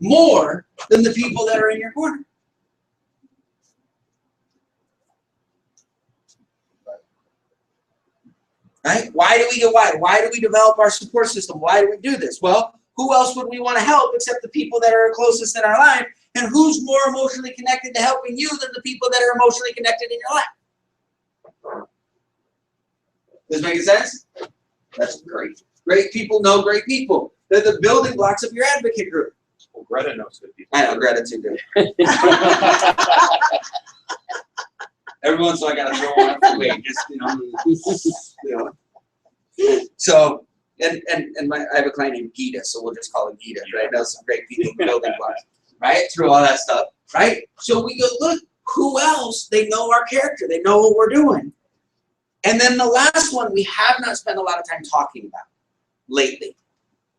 more than the people that are in your corner? Right? Why do we get why? Why do we develop our support system? Why do we do this? Well, who else would we want to help except the people that are closest in our life? And who's more emotionally connected to helping you than the people that are emotionally connected in your life? Does this make sense? That's great. Great people know great people. They're the building blocks of your advocate group. Well, Greta knows good people. I know, Greta too good. Every once in a while I gotta throw one up the way, just So I have a client named Gita, so we'll just call it Gita, right? Knows some great people building blocks, right? Through all that stuff, right? So we go, look, who else? They know our character, they know what we're doing. And then the last one we have not spent a lot of time talking about lately.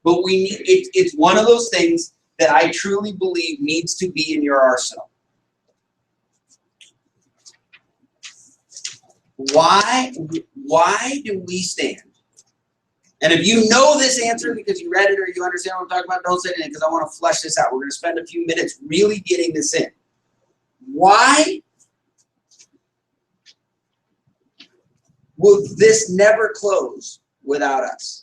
But we need it's one of those things that I truly believe needs to be in your arsenal. Why do we stand? And if you know this answer because you read it or you understand what I'm talking about, don't say anything because I want to flesh this out. We're going to spend a few minutes really getting this in. Why will this never close without us?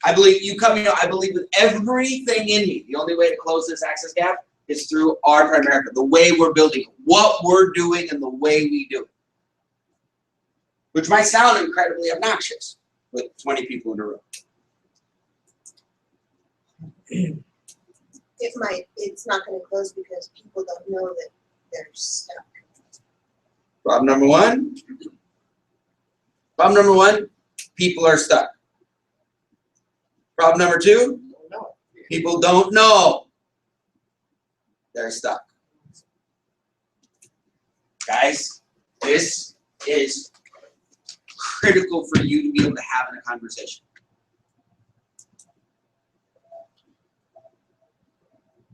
I believe I believe with everything in me, the only way to close this access gap is through our Primerica, the way we're building it, what we're doing and the way we do it. Which might sound incredibly obnoxious with 20 people in a room. It's not gonna close because people don't know that they're stuck. Problem number one, people are stuck. Problem number two, people don't know they're stuck. Guys, this is critical for you to be able to have in a conversation.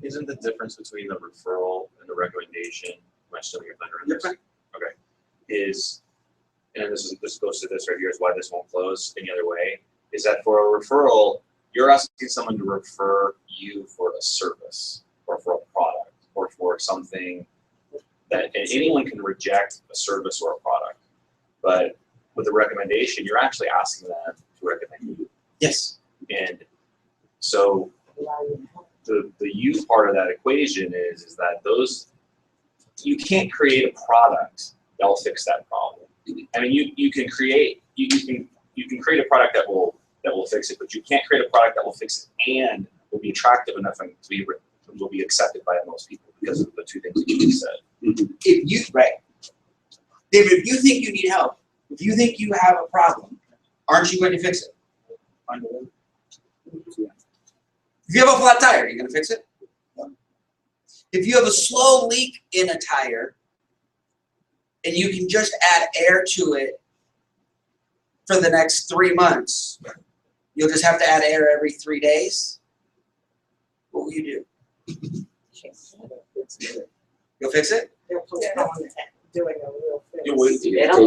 Isn't the difference between the referral and the recommendation, am I still your thunder on You're this? fine. Okay. And this goes to this right here is why this won't close any other way, is that for a referral, you're asking someone to refer you for a service or for a product or for something that, and anyone can reject a service or a product. But with a recommendation, you're actually asking them to recommend you. Yes. And so the you part of that equation is that you can't create a product that will fix that problem. I mean, you can create a product that will fix it, but you can't create a product that will fix it and will be attractive enough and will be accepted by most people because of the two things that you just said. David, if you think you need help, if you think you have a problem, aren't you going to fix it? If you have a flat tire, are you going to fix it? If you have a slow leak in a tire and you can just add air to it for the next 3 months, you'll just have to add air every 3 days, what will you do? You'll fix it? It'll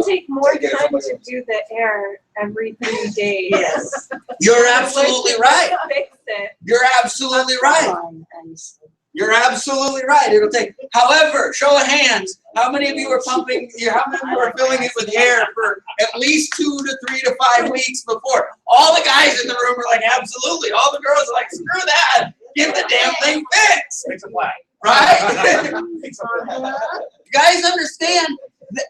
take more time to do the air every 3 days. Yes. You're absolutely right. Fix it. You're absolutely right. You're absolutely right. It'll take. However, show of hands, how many of you are pumping? How many of you are filling it with air for at least 2 to 3 to 5 weeks before? All the guys in the room are like, absolutely. All the girls are like, screw that. Get the damn thing fixed. Make some black. Right? You guys understand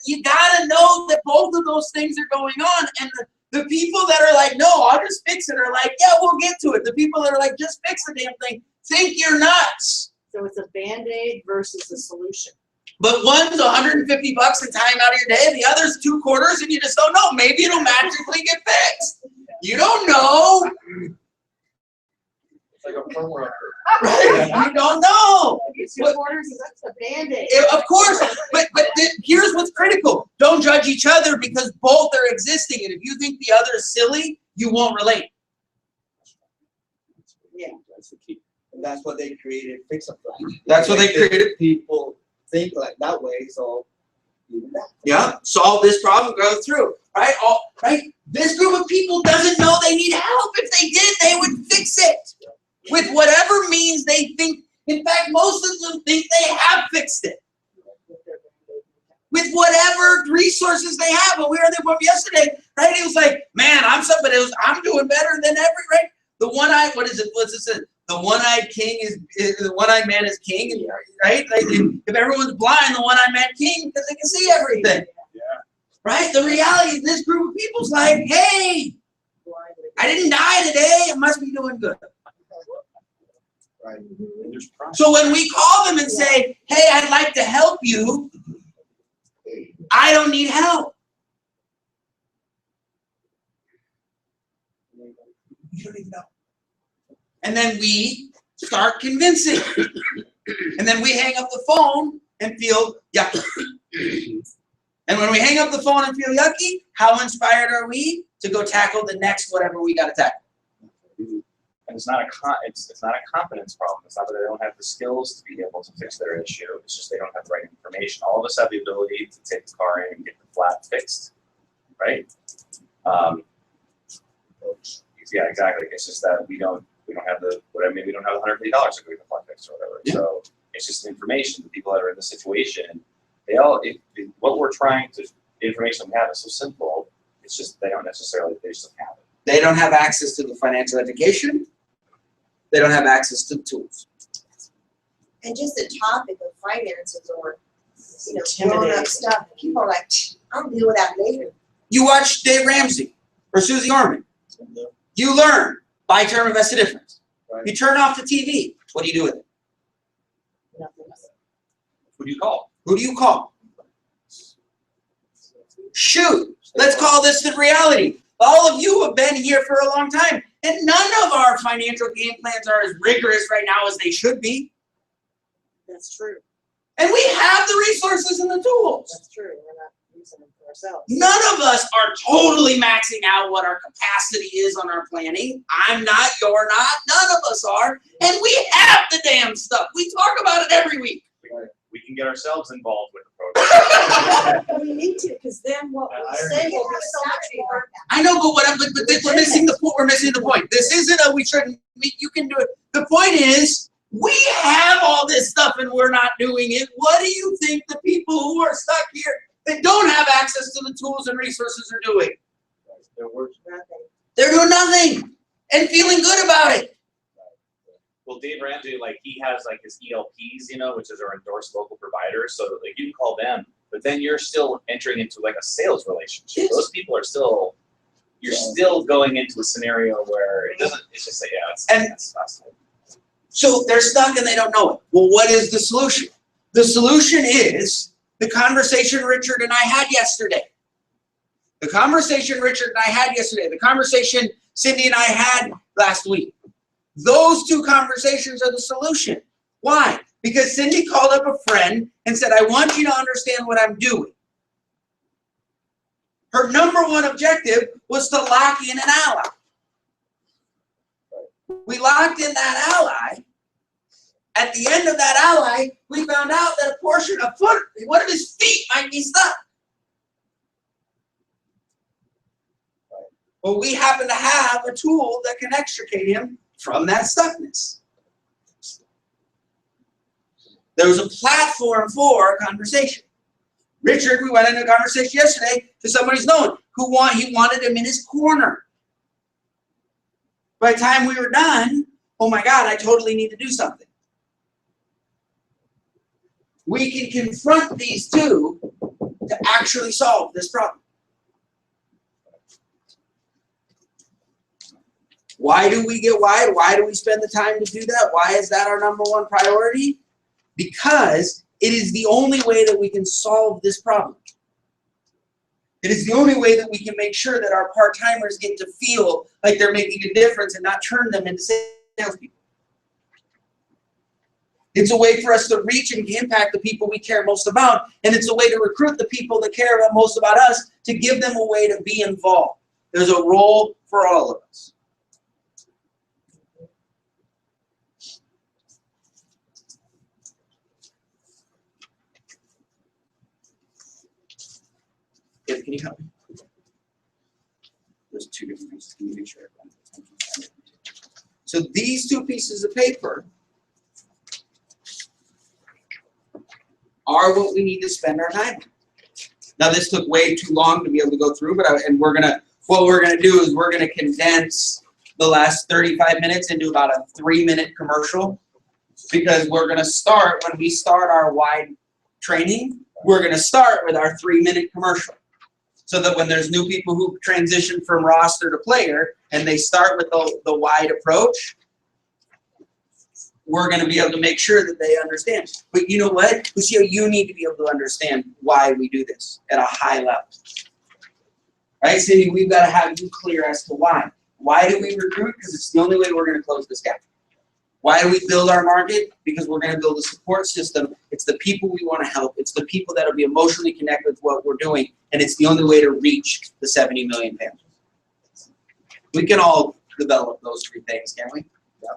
You gotta know that both of those things are going on. And the people that are like, no, I'll just fix it, are like, yeah, we'll get to it. The people that are like, just fix the damn thing, think you're nuts. So it's a Band-Aid versus a solution. But one's $150 and time out of your day, and the other's 2 quarters, and you just don't know. Maybe it'll magically get fixed. You don't know. It's like a firmware upgrade. Right? You don't know. It's 2 quarters, that's a Band-Aid. Of course, but here's what's critical. Don't judge each other because both are existing, and if you think the other is silly, you won't relate. Yeah. That's the key. And that's what they created Fix-A-Flat. That's what they created. People think like that way, so even that. Yeah, solve this problem, go through. Right? Right? This group of people doesn't know they need help. If they did, they would fix it. With whatever means they think. In fact, most of them think they have fixed it. With whatever resources they have. But we were there yesterday, right? He was like, man, I'm doing better than right? The one-eyed, what's it say? The one-eyed king is the one-eyed man is king, right? Like if everyone's blind, the one-eyed man king because they can see everything. Yeah. Right? The reality is this group of people's like, hey, I didn't die today. I must be doing good. Right. And there's process. So when we call them and say, hey, I'd like to help you, I don't need help. You don't even know. And then we start convincing. And then we hang up the phone and feel yucky. And when we hang up the phone and feel yucky, how inspired are we to go tackle the next whatever we got to tackle? And it's not a competence problem. It's not that they don't have the skills to be able to fix their issue. It's just they don't have the right information. All of us have the ability to take the car in and get the flat fixed, right? Yeah, exactly. It's just that we don't have the whatever. Maybe we don't have $150 to go get the flat fixed or whatever. Yeah. So it's just information. The people that are in the situation, what we're trying to, the information we have is so simple. It's just they just don't have it. They don't have access to the financial education. They don't have access to the tools. And just the topic of finances or, grown up stuff, people are like, I'll deal with that later. You watch Dave Ramsey or Susie Orman. You learn by term of vested difference. Right. You turn off the TV. What do you do with it? Who do you call? Who do you call? Shoot, let's call this the reality. All of you have been here for a long time, and none of our financial game plans are as rigorous right now as they should be. That's true. And we have the resources and the tools. That's true. We're not using them for ourselves. None of us are totally maxing out what our capacity is on our planning. I'm not, you're not, none of us are. And we have the damn stuff. We talk about it every week. We can get ourselves involved with the program. We need to, because then what we I say You will have be so much Saturday more. I know, but we're missing the point. We're missing the point. This isn't a we shouldn't. You can do it. The point is, we have all this stuff and we're not doing it. What do you think the people who are stuck here that don't have access to the tools and resources are doing? They're doing nothing and feeling good about it. Well, Dave Ramsey, he has his ELPs, which is our endorsed local providers. So you can call them, but then you're still entering into a sales relationship. Yes. Those people are still, you're still going into a scenario where it doesn't. It's just that's fascinating. So they're stuck and they don't know it. Well, what is the solution? The solution is the conversation Richard and I had yesterday. The conversation Richard and I had yesterday. The conversation Cindy and I had last week. Those two conversations are the solution. Why? Because Cindy called up a friend and said, I want you to understand what I'm doing. Her number one objective was to lock in an ally. We locked in that ally. At the end of that ally, we found out that a portion of one of his feet might be stuck. Well, we happen to have a tool that can extricate him from that stuckness. There was a platform for a conversation. Richard, we went into a conversation yesterday to somebody who's known he wanted him in his corner. By the time we were done, oh my God, I totally need to do something. We can confront these two to actually solve this problem. Why do we get wide? Why do we spend the time to do that? Why is that our number one priority? Because it is the only way that we can solve this problem. It is the only way that we can make sure that our part-timers get to feel like they're making a difference and not turn them into salespeople. It's a way for us to reach and impact the people we care most about, and it's a way to recruit the people that care most about us to give them a way to be involved. There's a role for all of us. Can you help me? There's two different pieces. Can you make sure? So these two pieces of paper are what we need to spend our time on. Now this took way too long to be able to go through, but what we're gonna do is we're gonna condense the last 35 minutes into about a 3-minute commercial, because we're gonna start, when we start our wide training, we're gonna start with our 3-minute commercial. So that when there's new people who transition from roster to player and they start with the wide approach, we're going to be able to make sure that they understand. But you know what? Lucio, you need to be able to understand why we do this at a high level. Right, Cindy? We've got to have you clear as to why. Why do we recruit? Because it's the only way we're going to close this gap. Why do we build our market? Because we're going to build a support system. It's the people we want to help. It's the people that will be emotionally connected with what we're doing. And it's the only way to reach the 70 million families. We can all develop those 3 things, can't we? Yeah.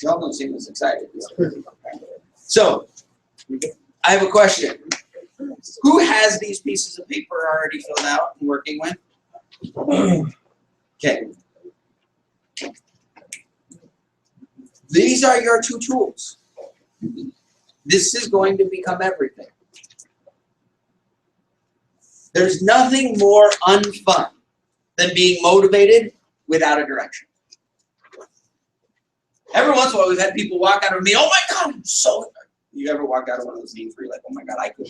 Y'all don't seem as excited. So, I have a question. Who has these pieces of paper already filled out and working with? Okay. These are your 2 tools. This is going to become everything. There's nothing more unfun than being motivated without a direction. Every once in a while, we've had people walk out of me, oh my God, I'm so. You ever walk out of one of those meetings where you're like, oh my God, I could.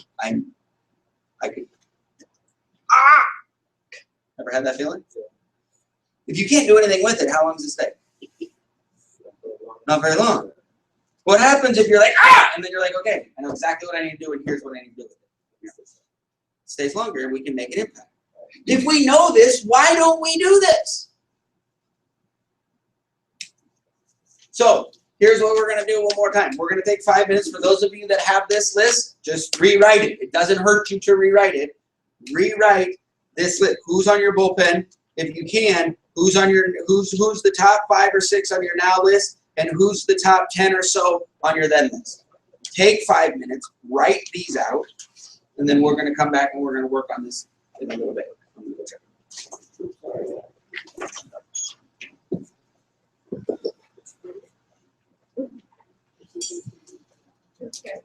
Ever had that feeling? If you can't do anything with it, how long does it stay? Not very long. What happens if you're like, and then you're like, okay, I know exactly what I need to do, and here's what I need to do with it. It stays longer, and we can make an impact. If we know this, why don't we do this? So here's what we're going to do one more time. We're going to take 5 minutes. For those of you that have this list, just rewrite it. It doesn't hurt you to rewrite it. Rewrite this list. Who's on your bullpen? If you can, who's the top 5 or 6 on your now list, and who's the top 10 or so on your then list. Take 5 minutes, write these out, and then we're going to come back and we're going to work on this in a little bit. Okay.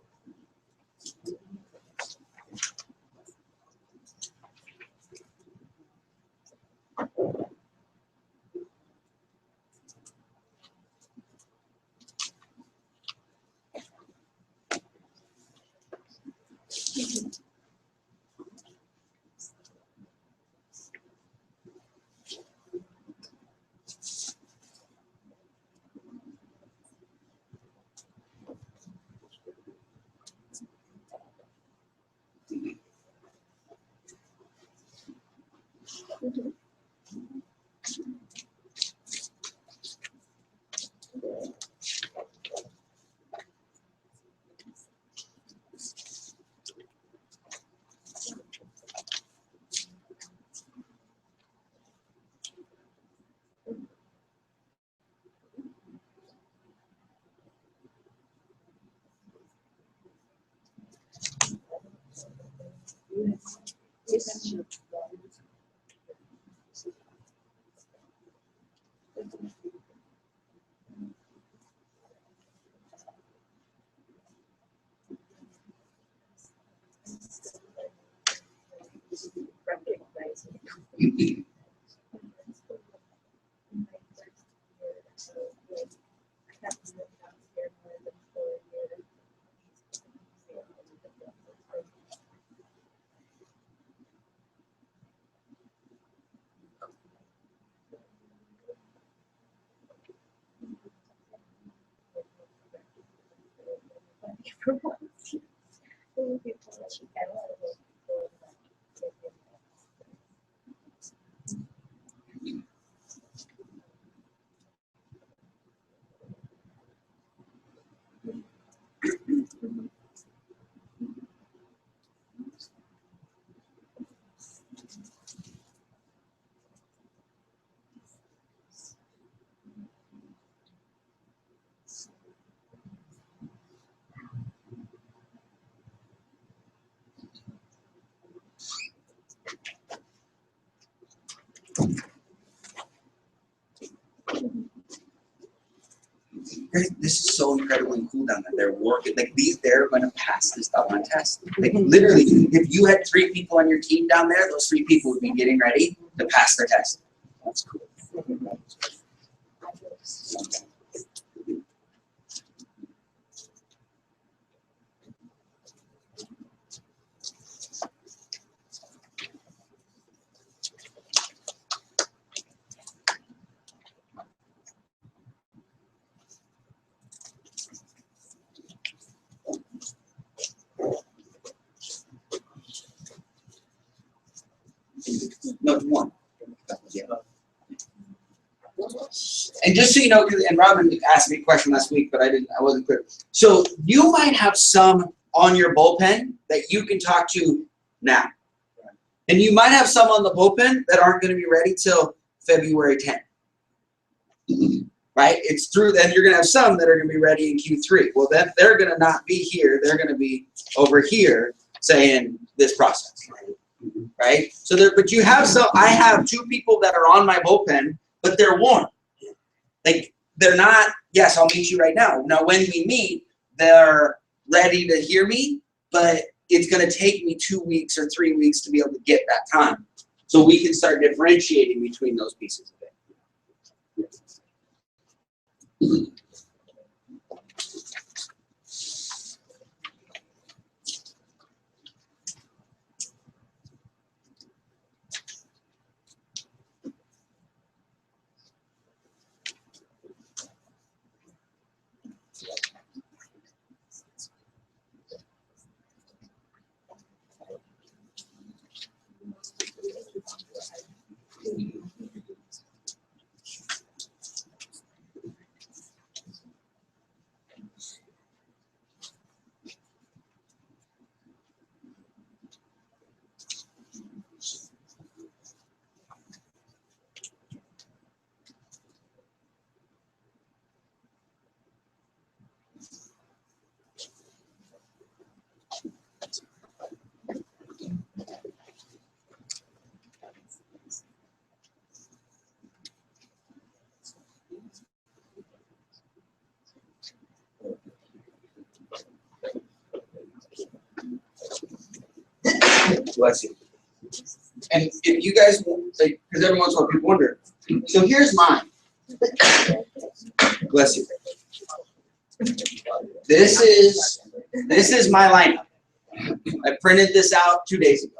This is so incredibly cool down there. They're working, like they're going to pass this doggone test. Like literally, if you had 3 people on your team down there, those 3 people would be getting ready to pass their test. That's cool. No, 1. Yeah. And just so you know, and Robin asked me a question last week, but I wasn't clear. So you might have some on your bullpen that you can talk to now. And you might have some on the bullpen that aren't going to be ready till February 10th. Right? It's through then you're going to have some that are going to be ready in Q3. Well, then they're going to not be here. They're going to be over here saying this process. Right? So there, but you have some, I have 2 people that are on my bullpen, but they're warm. Like they're not, yes, I'll meet you right now. Now when we meet, they're ready to hear me, but it's going to take me 2 weeks or 3 weeks to be able to get that time. So we can start differentiating between those pieces of it. Bless you. And if you guys, like, because every once in a while people wonder, so here's mine. Bless you. This is my lineup. I printed this out 2 days ago.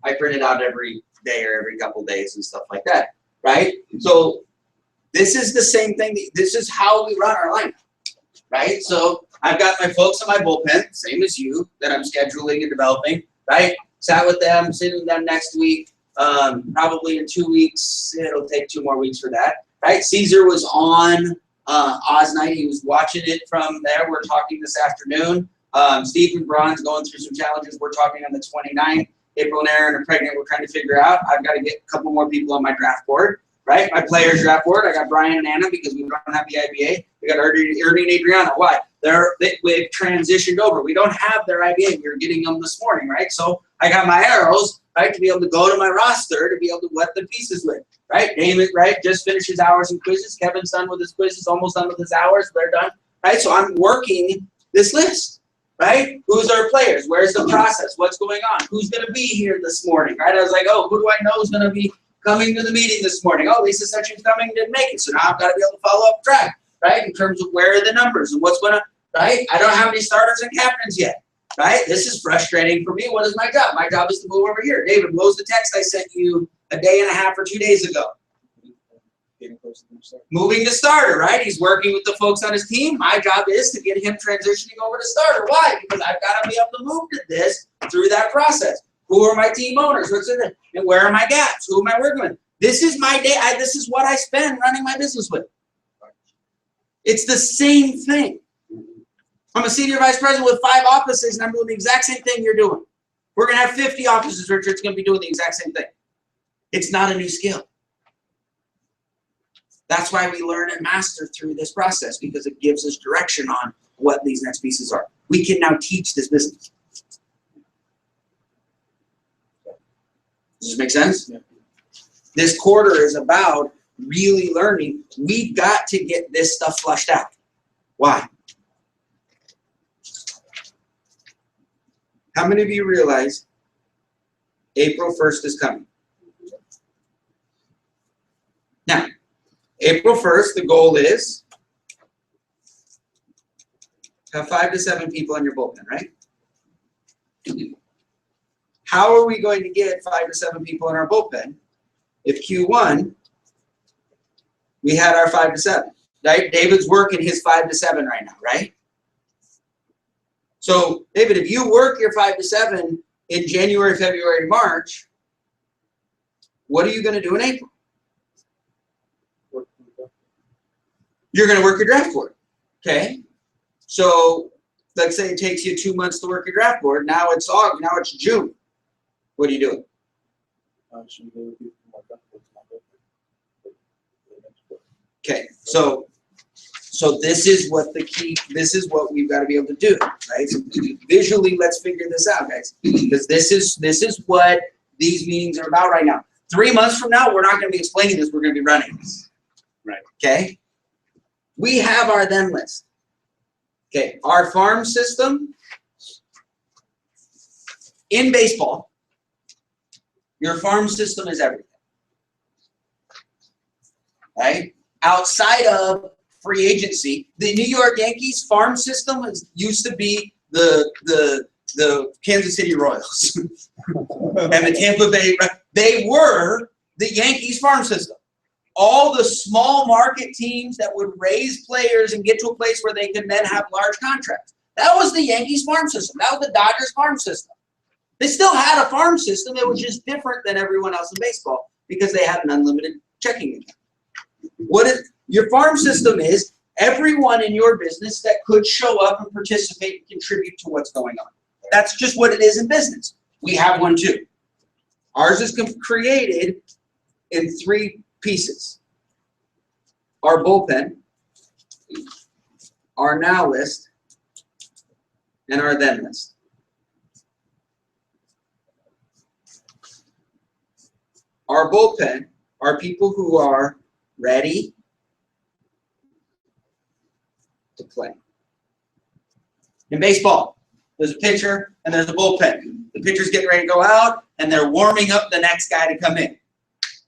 I print it out every day or every couple days and stuff like that, right? So this is the same thing. This is how we run our lineup, right? So I've got my folks in my bullpen, same as you, that I'm scheduling and developing, right? Sat with them, sitting with them next week. Probably in 2 weeks, it'll take 2 more weeks for that, right? Caesar was on AAA'z night. He was watching it from there. We're talking this afternoon. Stephen Braun's going through some challenges. We're talking on the 29th. April and Aaron are pregnant. We're trying to figure out. I've got to get a couple more people on my draft board, right? My players draft board. I got Brian and Anna because we don't have the IBA. We got Ernie and Adriana. Why? They've transitioned over. We don't have their IBA. We were getting them this morning, right? So I got my arrows, right, to be able to go to my roster to be able to wet the pieces with, right? Name it, right? Just finished his hours and quizzes. Kevin's done with his quizzes, almost done with his hours. They're done, right? So I'm working this list. Right? Who's our players? Where's the process? What's going on? Who's going to be here this morning? Right? I was like, oh, who do I know is going to be coming to the meeting this morning? Oh, Lisa said she was coming, didn't make it. So now I've got to be able to follow up track, right? In terms of where are the numbers and what's going to, right? I don't have any starters and captains yet, right? This is frustrating for me. What is my job? My job is to move over here. David, what was the text I sent you a day and a half or 2 days ago? Getting close to the start. Moving to starter, right? He's working with the folks on his team. My job is to get him transitioning over to starter. Why? Because I've got to be able to move to this through that process. Who are my team owners? What's in it? And where are my gaps? Who am I working with? This is my day. This is what I spend running my business with. It's the same thing. I'm a senior vice president with 5 offices, and I'm doing the exact same thing you're doing. We're going to have 50 offices, Richard's going to be doing the exact same thing. It's not a new skill. That's why we learn and master through this process, because it gives us direction on what these next pieces are. We can now teach this business. Does this make sense? Yeah. This quarter is about really learning. We've got to get this stuff flushed out. Why? How many of you realize April 1st is coming? Now, April 1st, the goal is have 5 to 7 people on your bullpen, right? How are we going to get 5 to 7 people in our bullpen if Q1 we had our 5 to 7, right? David's working his 5 to 7 right now, right? So, David, if you work your 5 to 7 in January, February, March, what are you going to do in April? You're going to work your draft board, okay? So let's say it takes you 2 months to work your draft board. Now it's August. Now it's June. What are you doing? Okay, so this is what the key. This is what we've got to be able to do, right? So visually, let's figure this out, guys, because this is what these meetings are about right now. 3 months from now, we're not going to be explaining this. We're going to be running this. Right. Okay. We have our then list. Okay, our farm system in baseball, your farm system is everything. Right? Outside of free agency, the New York Yankees farm system used to be the Kansas City Royals and the Tampa Bay. They were the Yankees farm system. All the small market teams that would raise players and get to a place where they could then have large contracts. That was the Yankees farm system. That was the Dodgers farm system. They still had a farm system. It was just different than everyone else in baseball because they had an unlimited checking account. Your farm system is everyone in your business that could show up and participate and contribute to what's going on. That's just what it is in business. We have one too. Ours is created in 3 pieces. Our bullpen, our now list, and our then list. Our bullpen are people who are ready to play. In baseball, there's a pitcher and there's a bullpen. The pitcher's getting ready to go out and they're warming up the next guy to come in.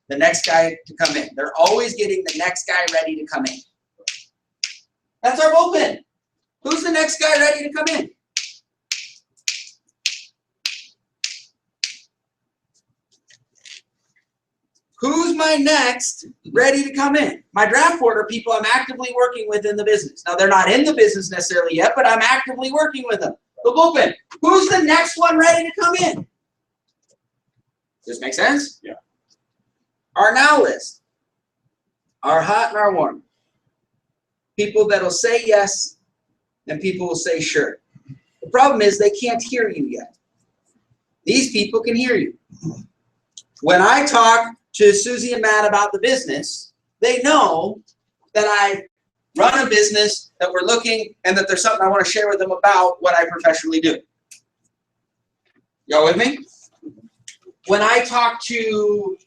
The next guy to come in. They're always getting the next guy ready to come in. That's our bullpen. Who's the next guy ready to come in? Who's my next ready to come in? My draft board are people I'm actively working with in the business. Now, they're not in the business necessarily yet, but I'm actively working with them. The bullpen. Who's the next one ready to come in? Does this make sense? Yeah. Our now list, our hot and our warm. People that'll say yes and people will say sure. The problem is they can't hear you yet. These people can hear you. When I talk to Susie and Matt about the business, they know that I run a business, that we're looking, and that there's something I want to share with them about what I professionally do. Y'all with me? When I talk to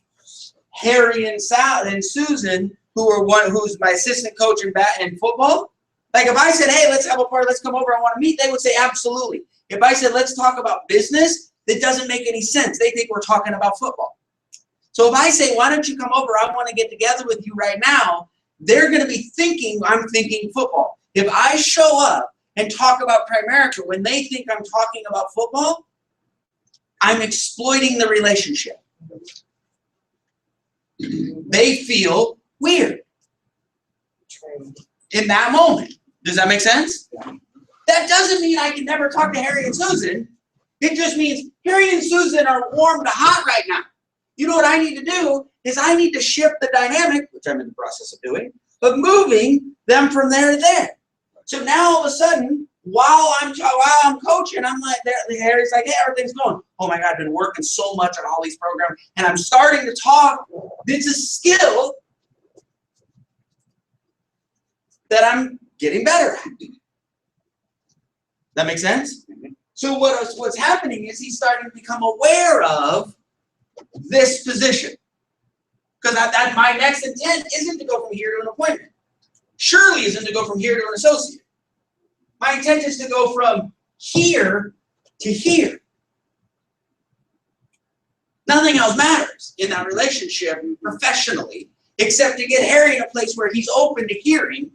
Harry and Sal and Susan, who's my assistant coach in football, like if I said, hey, let's have a party, let's come over, I want to meet, they would say absolutely. If I said, let's talk about business, that doesn't make any sense. They think we're talking about football. So if I say, why don't you come over, I want to get together with you right now, they're going to be thinking I'm thinking football. If I show up and talk about Primerica when they think I'm talking about football, I'm exploiting the relationship. They feel weird Trained. in that moment. Does that make sense? That doesn't mean I can never talk to Harry and Susan. It just means Harry and Susan are warm to hot right now. You know what I need to do is I need to shift the dynamic, which I'm in the process of doing, of moving them from there to there. So now all of a sudden, while I'm coaching, I'm like, Harry's like, hey, everything's going. Oh my God, I've been working so much on all these programs, and I'm starting to talk. It's a skill that I'm getting better at. That make sense? So what's happening is he's starting to become aware of this position. Because my next intent isn't to go from here to an appointment. Surely isn't to go from here to an associate. My intent is to go from here to here. Nothing else matters in that relationship professionally except to get Harry in a place where he's open to hearing.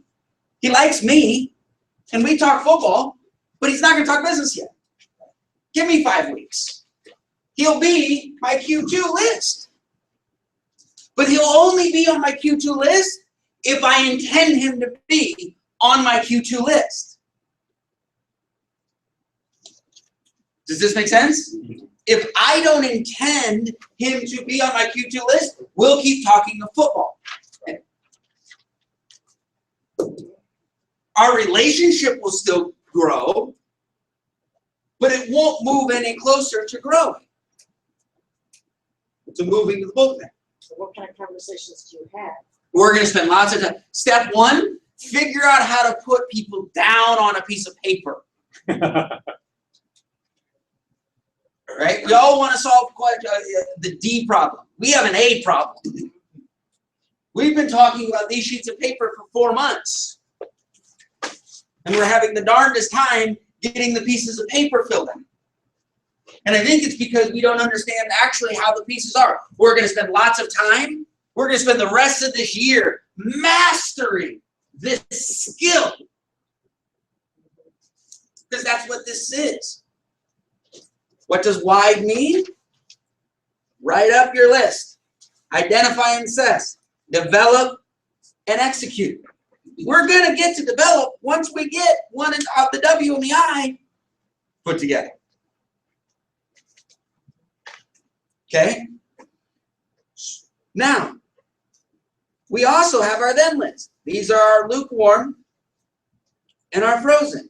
He likes me, and we talk football, but he's not going to talk business yet. Give me 5 weeks. He'll be my Q2 list. But he'll only be on my Q2 list if I intend him to be on my Q2 list. Does this make sense? If I don't intend him to be on my Q2 list, we'll keep talking of football. Our relationship will still grow, but it won't move any closer to growing. To moving to the book. So what kind of conversations do you have? We're going to spend lots of time. Step 1, figure out how to put people down on a piece of paper. Right? We all want to solve the D problem. We have an A problem. We've been talking about these sheets of paper for 4 months. And we're having the darndest time getting the pieces of paper filled out. And I think it's because we don't understand actually how the pieces are. We're going to spend lots of time. We're going to spend the rest of this year mastering this skill. Because that's what this is. What does wide mean? Write up your list. Identify and assess. Develop and execute. We're going to get to develop once we get one of the W and the I put together. Okay? Now, we also have our then list. These are our lukewarm and our frozen.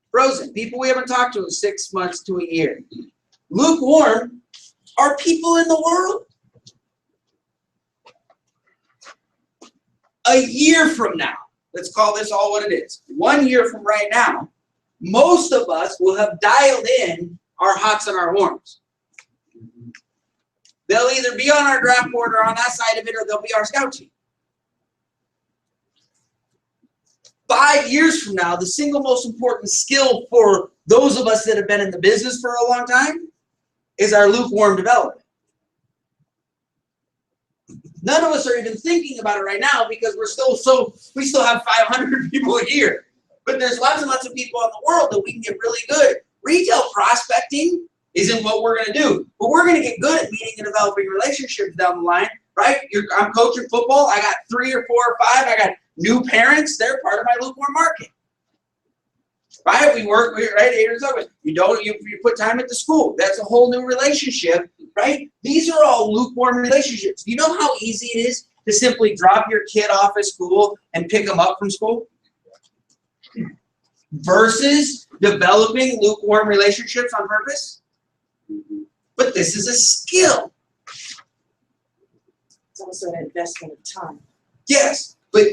Frozen, people we haven't talked to in 6 months to a year. Lukewarm are people in the world. A year from now, let's call this all what it is. 1 year from right now, most of us will have dialed in our hots and our warms. They'll either be on our draft board or on that side of it, or they'll be our scout team. 5 years from now, the single most important skill for those of us that have been in the business for a long time is our lukewarm development. None of us are even thinking about it right now because we still have 500 people a year. But there's lots and lots of people in the world that we can get really good. Retail prospecting isn't what we're going to do. But we're going to get good at meeting and developing relationships down the line, right? I'm coaching football. I got 3 or 4 or 5. I got new parents. They're part of my lukewarm market. Right? We work, right? You put time at the school. That's a whole new relationship, right? These are all lukewarm relationships. You know how easy it is to simply drop your kid off at school and pick them up from school? Versus developing lukewarm relationships on purpose? But this is a skill. It's also an investment of time. Yes, but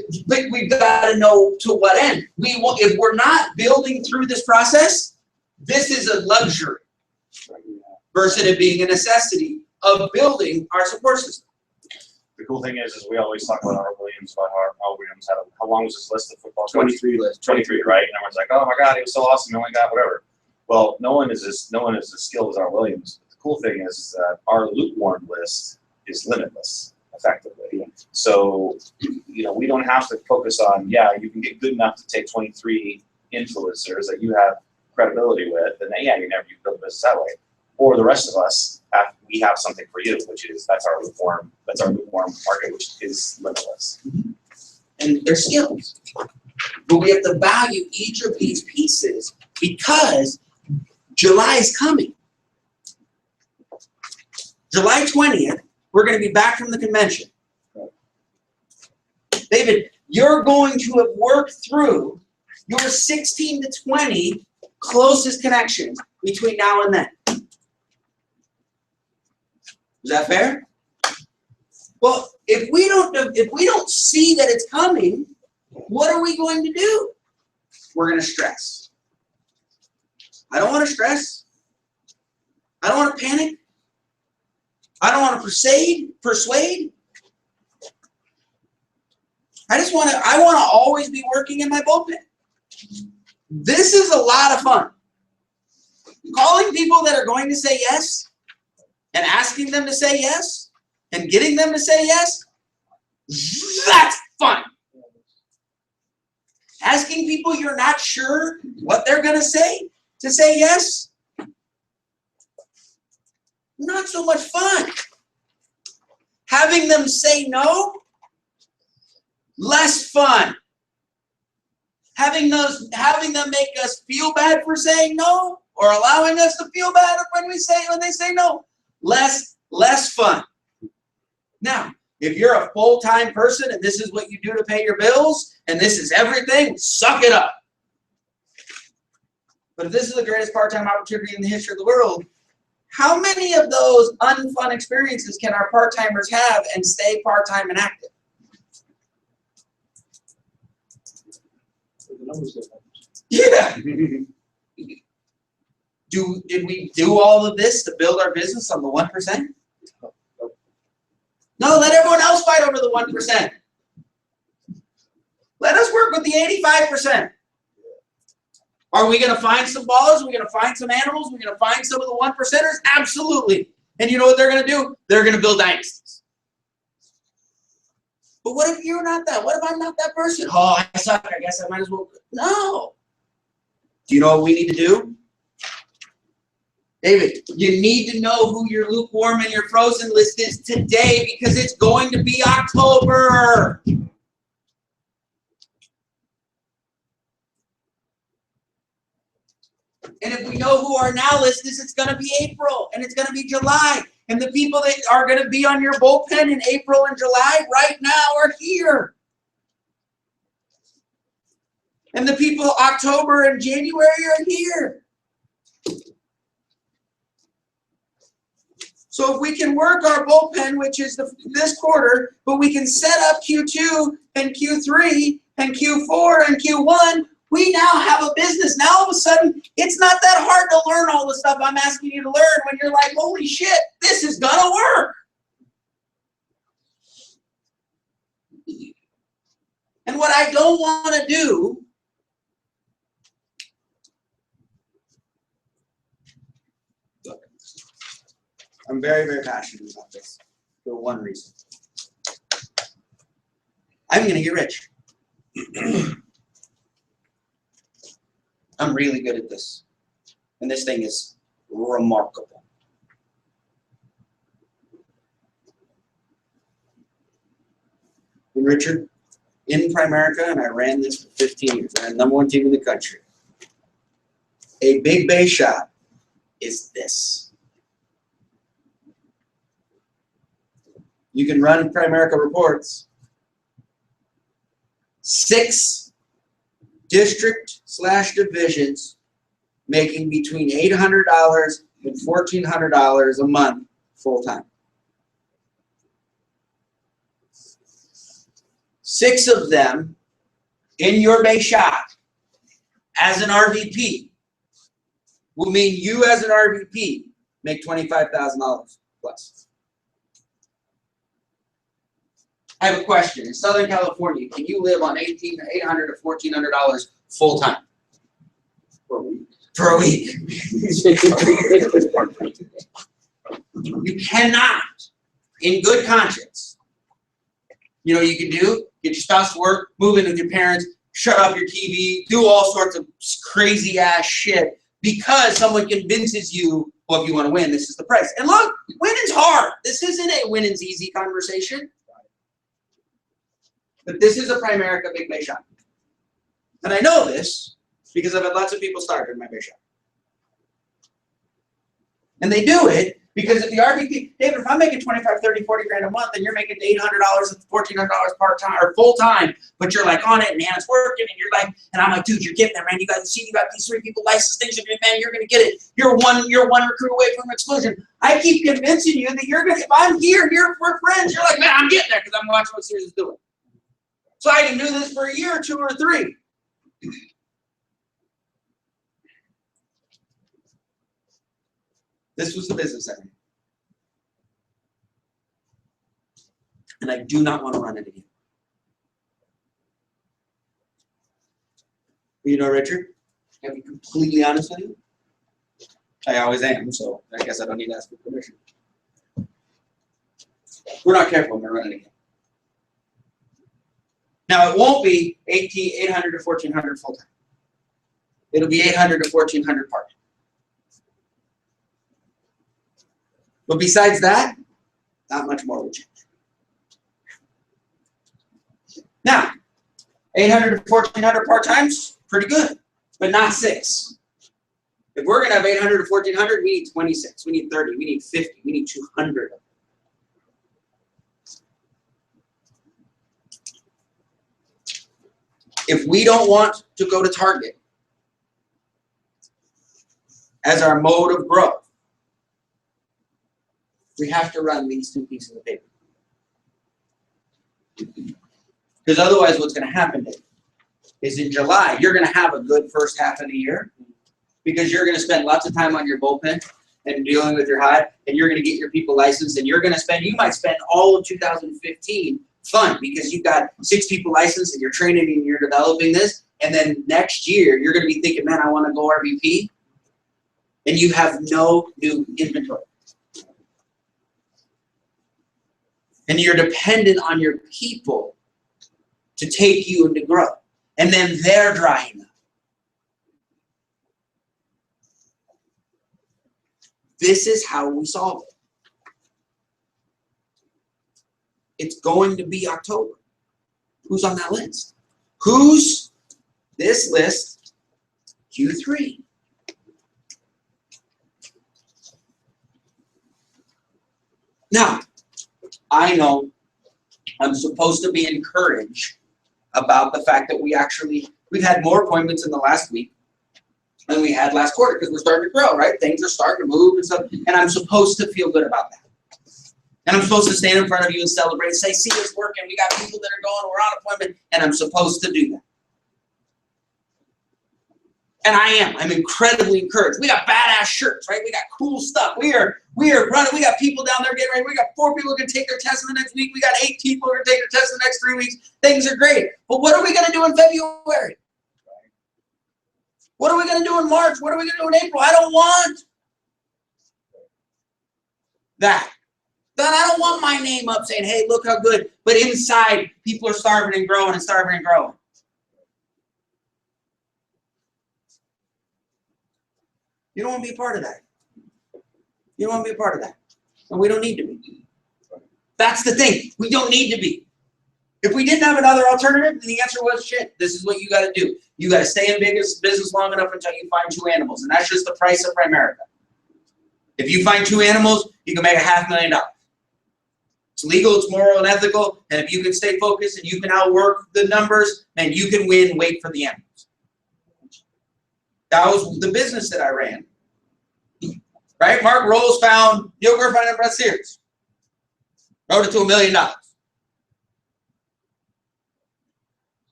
we've got to know to what end. If we're not building through this process, this is a luxury versus it being a necessity of building our support system. The cool thing is we always talk about R. Williams, how long was his list of football coaches? 23 list. 23, right? And everyone's like, oh my God, he was so awesome, he only got whatever. Well, no one is as skilled as R. Williams. The cool thing is that our lukewarm list is limitless, effectively. So, we don't have to focus on, you can get good enough to take 23 influencers that you have credibility with, and you build a business that way. Or the rest of us, we have something for you, which is that's our lukewarm market, which is limitless. And they're skills. But we have to value each of these pieces because July is coming. July 20th, we're going to be back from the convention. David, you're going to have worked through your 16 to 20 closest connections between now and then. Is that fair? Well, if we don't see that it's coming, what are we going to do? We're going to stress. I don't want to stress. I don't want to panic. I don't want to persuade. I want to always be working in my bullpen. This is a lot of fun. Calling people that are going to say yes and asking them to say yes and getting them to say yes, that's fun. Asking people you're not sure what they're going to say yes, not so much fun. Having them say no, less fun. Having them make us feel bad for saying no, or allowing us to feel bad when they say no, less fun. Now, if you're a full-time person and this is what you do to pay your bills and this is everything, suck it up. But if this is the greatest part-time opportunity in the history of the world, how many of those unfun experiences can our part-timers have and stay part-time and active? Yeah. Did we do all of this to build our business on the 1%? No, let everyone else fight over the 1%. Let us work with the 85%. Are we going to find some ballers? Are we going to find some animals? Are we going to find some of the 1%ers? Absolutely. And you know what they're going to do? They're going to build dynasties. But what if you're not that? What if I'm not that person? Oh, I suck. I guess I might as well. No. Do you know what we need to do? David, you need to know who your lukewarm and your frozen list is today because it's going to be October. And if we know who our now list is, it's going to be April and it's going to be July. And the people that are going to be on your bullpen in April and July right now are here. And the people October and January are here. So if we can work our bullpen, which is this quarter, but we can set up Q2 and Q3 and Q4 and Q1, we now have a business. Now all of a sudden, it's not that hard to learn all the stuff I'm asking you to learn when you're like, holy shit, this is gonna work. And what I don't want to do I'm very, very passionate about this for one reason. I'm going to get rich. I'm really good at this. And this thing is remarkable. And Richard, in Primerica, and I ran this for 15 years. I ran the #1 team in the country. A big base shot is this. You can run Primerica reports. 6 district/divisions making between $800 and $1,400 a month full time. 6 of them in your base shop as an RVP will mean you as an RVP make $25,000 plus. I have a question. In Southern California, can you live on $800 to $1,400 full time? For a week. You cannot, in good conscience. You know what you can do? Get your spouse to work, move in with your parents, shut off your TV, do all sorts of crazy ass shit. because someone convinces you, well, if you want to win, this is the price. And look, winning's hard. This isn't a winning's easy conversation. But this is a Primerica Big Bay shop. And I know this because I've had lots of people start in my big shop. And they do it because if the RVP, David, if I'm making 25, 30, 40 grand a month and you're making $800, $1,400 part-time or full-time, but you're like on it and it's working and you're like, and I'm like, dude, you're getting there, man. You got these 3 people licensed things, man, you're gonna get it. You're one recruit away from explosion. I keep convincing you that you're gonna, if I'm here, we're friends, you're like, man, I'm getting there because I'm watching what Sears is doing. So I can do this for a year or 2 or 3. This was the business I ran. And I do not want to run it again. You know, Richard, I'll be completely honest with you. I always am, so I guess I don't need to ask for permission. We're not careful when we're running again. Now, it won't be 800 to 1,400 full-time. It'll be 800 to 1,400 part-time. But besides that, not much more will change. Now, 800 to 1,400 part-times, pretty good, but not 6. If we're going to have 800 to 1,400, we need 26, we need 30, we need 50, we need 200. If we don't want to go to Target as our mode of growth, we have to run these 2 pieces of paper. Because otherwise what's going to happen is in July, you're going to have a good first half of the year because you're going to spend lots of time on your bullpen and dealing with your hive, and you're going to get your people licensed, and you're going to spend, you might spend all of 2015 fun because you've got 6 people licensed and you're training and you're developing this, and then next year you're going to be thinking, man, I want to go RVP, and you have no new inventory. And you're dependent on your people to take you and to grow. And then they're drying up. This is how we solve it. It's going to be October. Who's on that list? Who's this list? Q3. Now, I know I'm supposed to be encouraged about the fact that we've had more appointments in the last week than we had last quarter because we're starting to grow, right? Things are starting to move and stuff, and I'm supposed to feel good about that. And I'm supposed to stand in front of you and celebrate and say, see, it's working. We got people that are going, we're on appointment, and I'm supposed to do that. And I am. I'm incredibly encouraged. We got badass shirts, right? We got cool stuff. We are running. We got people down there getting ready. We got 4 people who are going to take their test in the next week. We got 8 people who are going to take their test in the next 3 weeks. Things are great. But what are we going to do in February? What are we going to do in March? What are we going to do in April? I don't want that. Then I don't want my name up saying, hey, look how good. But inside, people are starving and growing and starving and growing. You don't want to be a part of that. You don't want to be a part of that. And we don't need to be. That's the thing. We don't need to be. If we didn't have another alternative, then the answer was shit. This is what you got to do. You got to stay in business long enough until you find 2 animals. And that's just the price of Primerica. If you find 2 animals, you can make $500,000. It's legal, it's moral, and ethical. And if you can stay focused and you can outwork the numbers, and you can win, wait for the animals. That was the business that I ran. Right? Mark Rolls found Neil Griffin and Brett Sears. Wrote it to $1 million.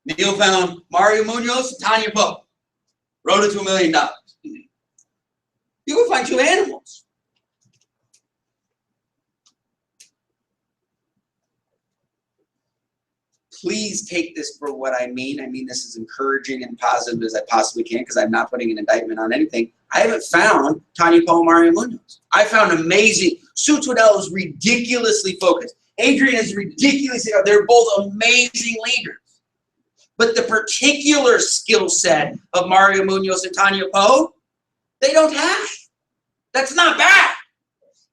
Neil found Mario Munoz and Tanya Poe. Wrote it to $1 million. You can find 2 animals. Please take this for what I mean. I mean this as encouraging and positive as I possibly can because I'm not putting an indictment on anything. I haven't found Tanya Poe, Mario Munoz. I found amazing. Sue Twiddell is ridiculously focused. Adrian is ridiculously, they're both amazing leaders. But the particular skill set of Mario Munoz and Tanya Poe, they don't have. That's not bad.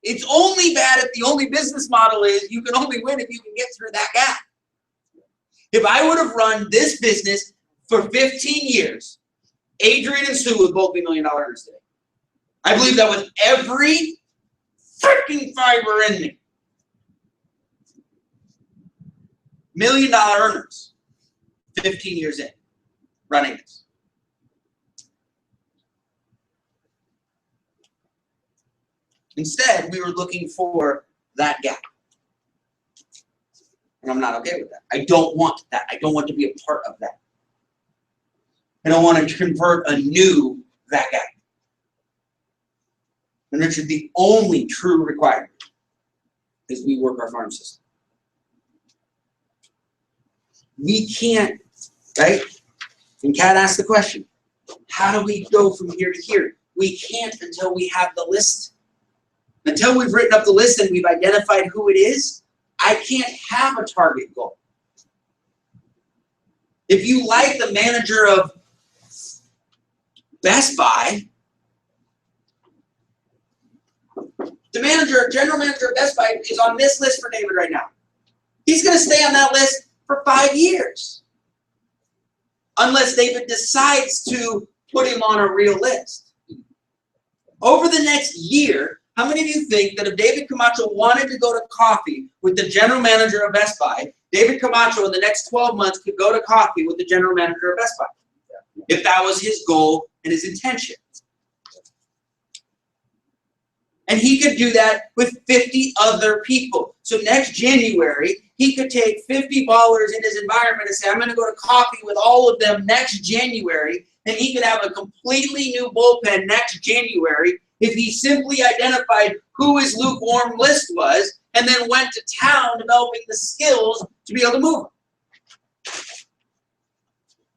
It's only bad if the only business model is you can only win if you can get through that gap. If I would have run this business for 15 years, Adrian and Sue would both be $1 million earners today. I believe that with every freaking fiber in me. $1 million earners, 15 years in, running this. Instead, we were looking for that gap. And I'm not okay with that. I don't want that. I don't want to be a part of that. I don't want to convert a new that gap. And Richard, the only true requirement is we work our farm system. We can't, right? And Kat asked the question, how do we go from here to here? We can't until we have the list. Until we've written up the list and we've identified who it is, I can't have a target goal. If you like the manager of Best Buy, the general manager of Best Buy is on this list for David right now. He's going to stay on that list for 5 years. Unless David decides to put him on a real list. Over the next year, how many of you think that if David Camacho wanted to go to coffee with the general manager of Best Buy, David Camacho in the next 12 months could go to coffee with the general manager of Best Buy? If that was his goal and his intention. And he could do that with 50 other people. So next January, he could take 50 ballers in his environment and say, I'm going to go to coffee with all of them next January. And he could have a completely new bullpen next January if he simply identified who his lukewarm list was and then went to town developing the skills to be able to move them.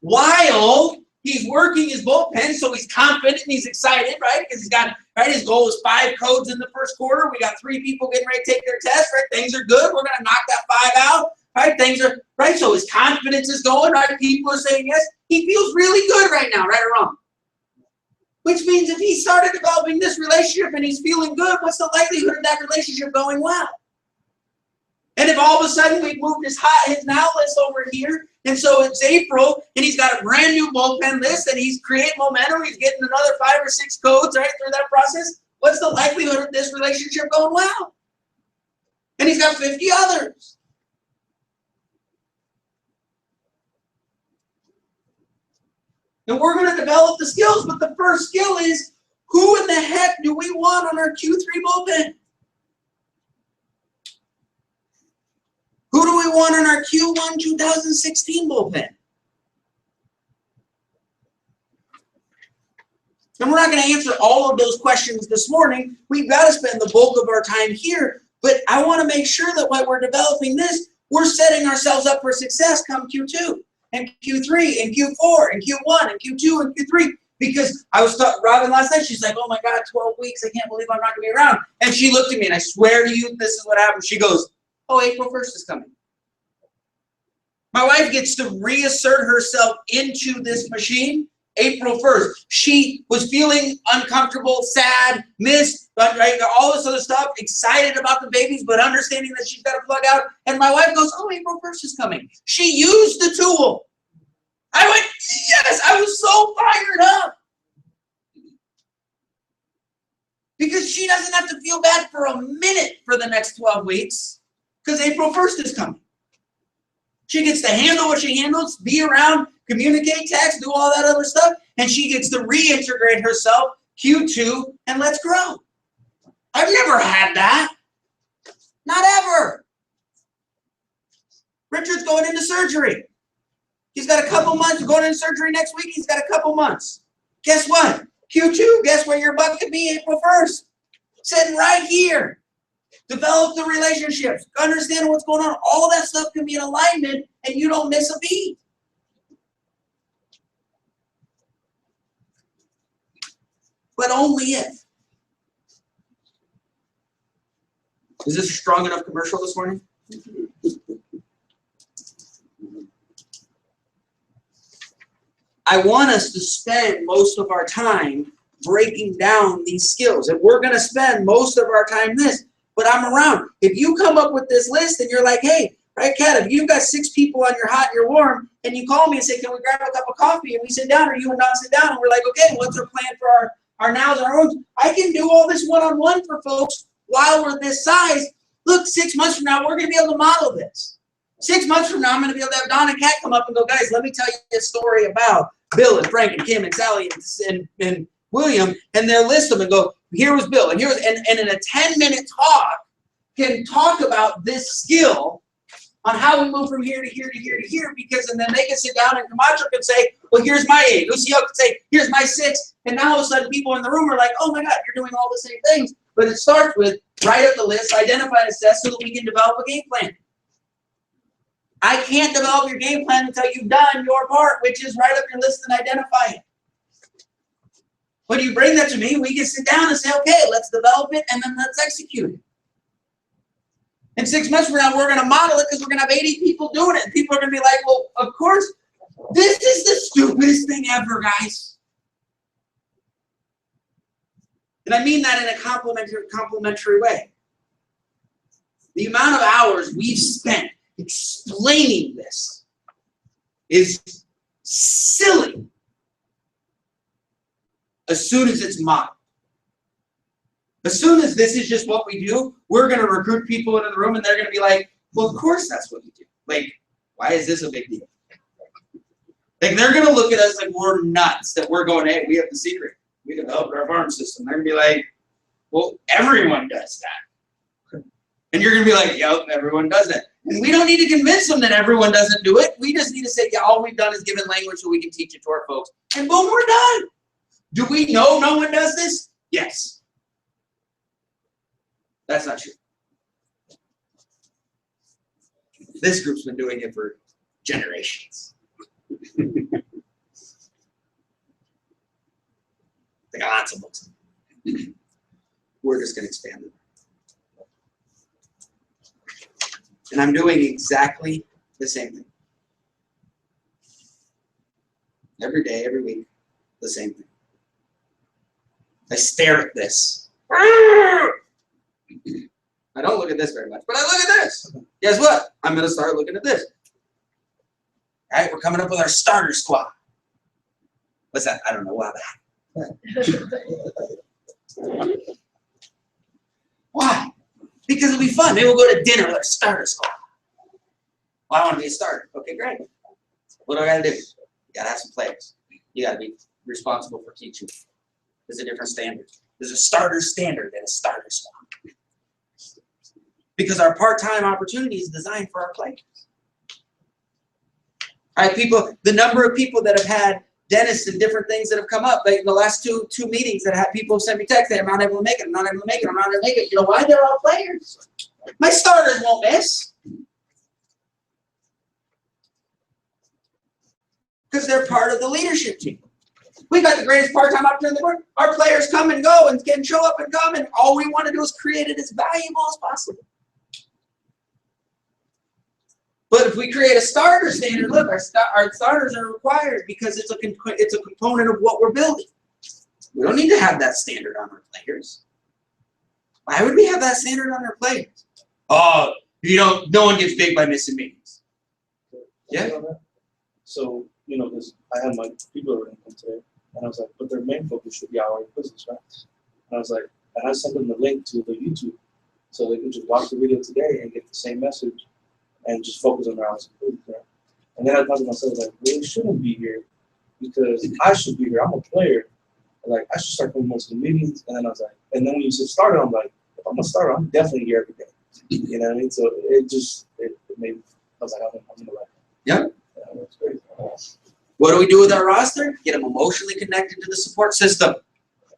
While he's working his bullpen, so he's confident and he's excited, right? Because he's got, right, his goal is 5 codes in the first quarter. We got 3 people getting ready to take their test, right? Things are good. We're going to knock that 5 out, right? Things are, right? So his confidence is going, right? People are saying yes. He feels really good right now, right or wrong? Which means if he started developing this relationship and he's feeling good, what's the likelihood of that relationship going well? And if all of a sudden we've moved his now list over here, and so it's April, and he's got a brand new bullpen list, and he's creating momentum, he's getting another 5 or 6 codes right through that process, what's the likelihood of this relationship going well? And he's got 50 others. And we're going to develop the skills, but the first skill is, who in the heck do we want on our Q3 bullpen? Who do we want on our Q1 2016 bullpen? And we're not going to answer all of those questions this morning. We've got to spend the bulk of our time here, but I want to make sure that while we're developing this, we're setting ourselves up for success come Q2. And Q3, and Q4, and Q1, and Q2, and Q3. Because I was talking to Robin last night, she's like, oh my God, 12 weeks, I can't believe I'm not going to be around. And she looked at me, and I swear to you, this is what happened. She goes, oh, April 1st is coming. My wife gets to reassert herself into this machine April 1st. She was feeling uncomfortable, sad, missed, right, all this other stuff, excited about the babies, but understanding that she's got to plug out. And my wife goes, oh, April 1st is coming. She used the tool. I went, yes, I was so fired up. Because she doesn't have to feel bad for a minute for the next 12 weeks because April 1st is coming. She gets to handle what she handles, be around, communicate, text, do all that other stuff, and she gets to reintegrate herself, Q2, and let's grow. I've never had that. Not ever. Richard's going into surgery. He's got a couple months going into surgery next week. He's got a couple months. Guess what? Q2, guess where your butt could be April 1st? Sitting right here. Develop the relationships. Understand what's going on. All that stuff can be in alignment and you don't miss a beat. But only if. Is this a strong enough commercial this morning? I want us to spend most of our time breaking down these skills. And we're going to spend most of our time this, but I'm around. If you come up with this list and you're like, hey, right, Kat, if you've got 6 people on your hot and you're warm, and you call me and say, can we grab a cup of coffee? And we sit down, or you and Don sit down, and we're like, okay, what's our plan for our nows and our owns? I can do all this one-on-one for folks while we're this size. Look, 6 months from now, we're going to be able to model this. 6 months from now, I'm going to be able to have Don and Kat come up and go, guys, let me tell you a story about Bill and Frank and Kim and Sally and William, and they'll list them and go, here was Bill, and here was, and in a 10-minute talk, can talk about this skill on how we move from here to here to here to here, because, and then they can sit down and Camacho can say, well, here's my 8. Lucio can say, here's my 6. And now all of a sudden people in the room are like, oh my God, you're doing all the same things. But it starts with write up the list, identify and assess so that we can develop a game plan. I can't develop your game plan until you've done your part, which is write up your list and identify it. When you bring that to me, we can sit down and say, okay, let's develop it and then let's execute it. And 6 months from now, we're going to model it because we're going to have 80 people doing it. And people are going to be like, well, of course, this is the stupidest thing ever, guys. And I mean that in a complimentary way. The amount of hours we've spent explaining this is silly as soon as it's modeled. As soon as this is just what we do, we're going to recruit people into the room and they're going to be like, well, of course that's what you do. Like, why is this a big deal? Like, they're going to look at us like we're nuts, that we're going, hey, we have the secret. We developed our farm system. They're going to be like, well, everyone does that. And you're going to be like, yep, everyone does that. And we don't need to convince them that everyone doesn't do it. We just need to say, yeah, all we've done is given language so we can teach it to our folks. And boom, we're done. Do we know no one does this? Yes. That's not true. This group's been doing it for generations. They got lots of books. We're just going to expand them. And I'm doing exactly the same thing. Every day, every week, the same thing. I stare at this. I don't look at this very much, but I look at this. Guess what? I'm going to start looking at this. All right, we're coming up with our starter squad. What's that? I don't know what that. Why? Because it'll be fun. Maybe we'll go to dinner with our starter squad. Well, I want to be a starter. Okay, great. What do I got to do? You got to have some players. You got to be responsible for teaching. There's a different standard. There's a starter standard and a starter squad. Because our part-time opportunity is designed for our players. All right, people, the number of people that have had dentists and different things that have come up, like in the last two meetings that had people send me text, I'm not able to make it, I'm not able to make it, I'm not able to make it. You know why? They're all players. My starters won't miss. Because they're part of the leadership team. We got the greatest part-time opportunity in the world. Our players come and go and can show up and come, and all we want to do is create it as valuable as possible. But if we create a starter standard, look, our starters are required because it's a component of what we're building. We don't need to have that standard on our players. Why would we have that standard on our players? Oh, no one gets big by missing meetings. Yeah. So, because I had my people who were going to come today, and I was like, but their main focus should be our business, right? And I was like, and I sent them the link to the YouTube so they can just watch the video today and get the same message and just focus on their hours of food, right? And then I thought to myself, like, they shouldn't be here because I should be here. I'm a player. Like, I should start coming most of the meetings. And then I was like, and then when you said starter, I'm like, if I'm a starter, I'm definitely here every day. You know what I mean? So it made me, I was like, I'm gonna like. Yep. Yeah, that's great. What do we do with our roster? Get them emotionally connected to the support system.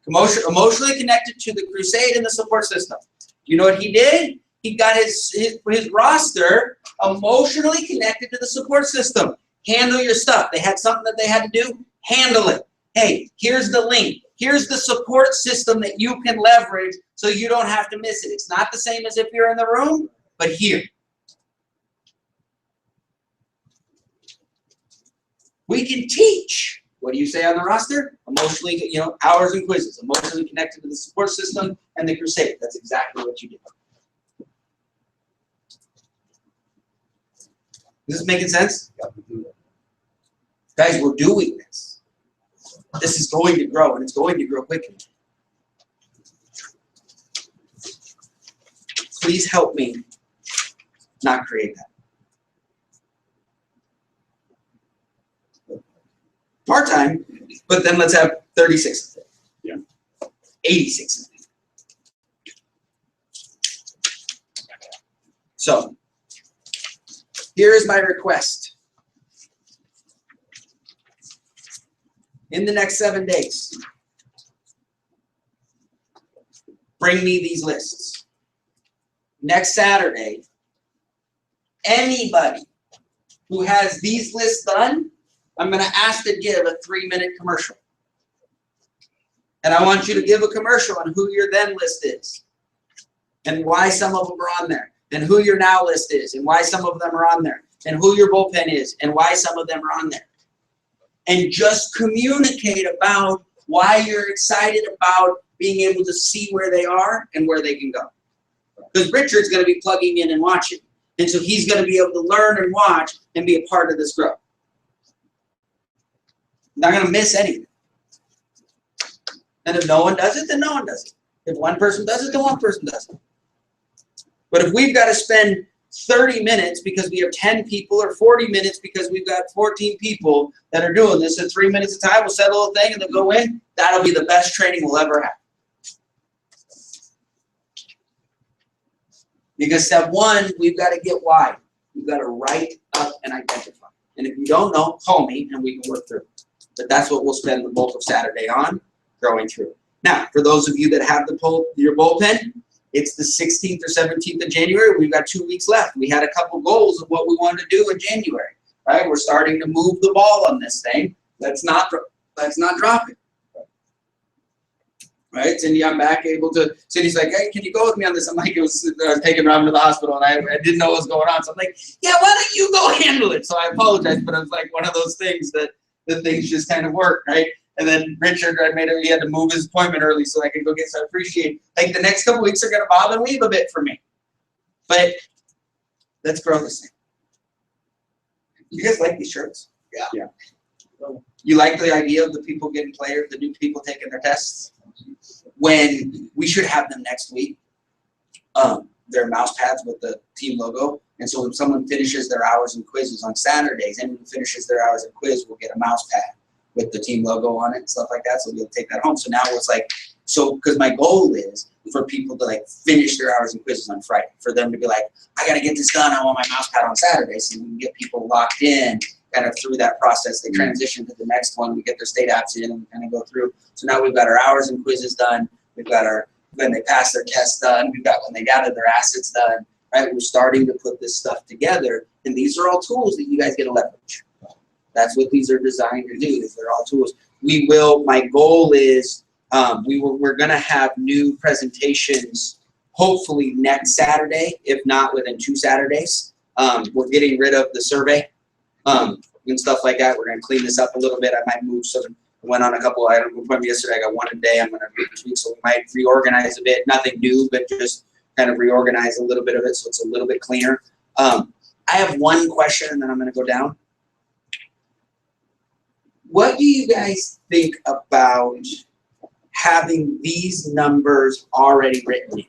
Emotionally connected to the crusade and the support system. You know what he did? He got his roster emotionally connected to the support system. Handle your stuff. They had something that they had to do. Handle it. Hey, here's the link. Here's the support system that you can leverage so you don't have to miss it. It's not the same as if you're in the room, but here. We can teach What do you say on the roster? Emotionally, hours and quizzes, emotionally connected to the support system and the crusade. That's exactly what you do. Is this making sense? Guys, we're doing this. This is going to grow, and it's going to grow quickly. Please help me not create that. Part-time, but then let's have 36 of it. Yeah. 86 of it. So, here is my request. In the next 7 days, bring me these lists. Next Saturday, anybody who has these lists done, I'm going to ask to give a 3-minute commercial. And I want you to give a commercial on who your then list is and why some of them are on there, and who your now list is and why some of them are on there, and who your bullpen is and why some of them are on there. And just communicate about why you're excited about being able to see where they are and where they can go. Because Richard's going to be plugging in and watching. And so he's going to be able to learn and watch and be a part of this growth. Not going to miss anything. And if no one does it, then no one does it. If one person does it, then one person does it. But if we've got to spend 30 minutes because we have 10 people, or 40 minutes because we've got 14 people that are doing this at 3 minutes a time, we'll set a little thing and then go in, that'll be the best training we'll ever have. Because step one, we've got to get why. We've got to write up and identify. And if you don't know, call me and we can work through it. But that's what we'll spend the bulk of Saturday on, growing through. Now, for those of you that have your bullpen, it's the 16th or 17th of January. We've got 2 weeks left. We had a couple goals of what we wanted to do in January. Right? We're starting to move the ball on this thing. Let's not drop it. Right? Cindy, I'm back able to. Cindy's like, hey, can you go with me on this? I'm like, I was taking Robin to the hospital and I didn't know what was going on. So I'm like, yeah, why don't you go handle it? So I apologize, but it was like one of those things that the things just kind of work, right? And then Richard, he had to move his appointment early so I could go get. So I appreciate. Like the next couple weeks are gonna bob and weave a bit for me, but let's grow this thing. You guys like these shirts? Yeah. Yeah. You like the idea of the people getting players, the new people taking their tests? When we should have them next week. They're mouse pads with the team logo. And so when someone finishes their hours and quizzes on Saturdays, anyone who finishes their hours and quiz will get a mouse pad with the team logo on it and stuff like that. So we'll take that home. So now it's like, because my goal is for people to like finish their hours and quizzes on Friday, for them to be like, I got to get this done. I want my mouse pad on Saturday. So we can get people locked in kind of through that process. They transition to the next one. We get their state apps in and we kind of go through. So now we've got our hours and quizzes done. We've got when they pass their tests done. We've got when they gather their assets done, right? We're starting to put this stuff together. And these are all tools that you guys get to leverage. That's what these are designed to do, is they're all tools. My goal is we're going to have new presentations hopefully next Saturday, if not within 2 Saturdays. We're getting rid of the survey and stuff like that. We're going to clean this up a little bit. I might move some. I went on a couple of items yesterday. I got one a day. I'm going to move this week, so we might reorganize a bit. Nothing new, but just kind of reorganize a little bit of it so it's a little bit cleaner. I have one question, and then I'm going to go down. What do you guys think about having these numbers already written in?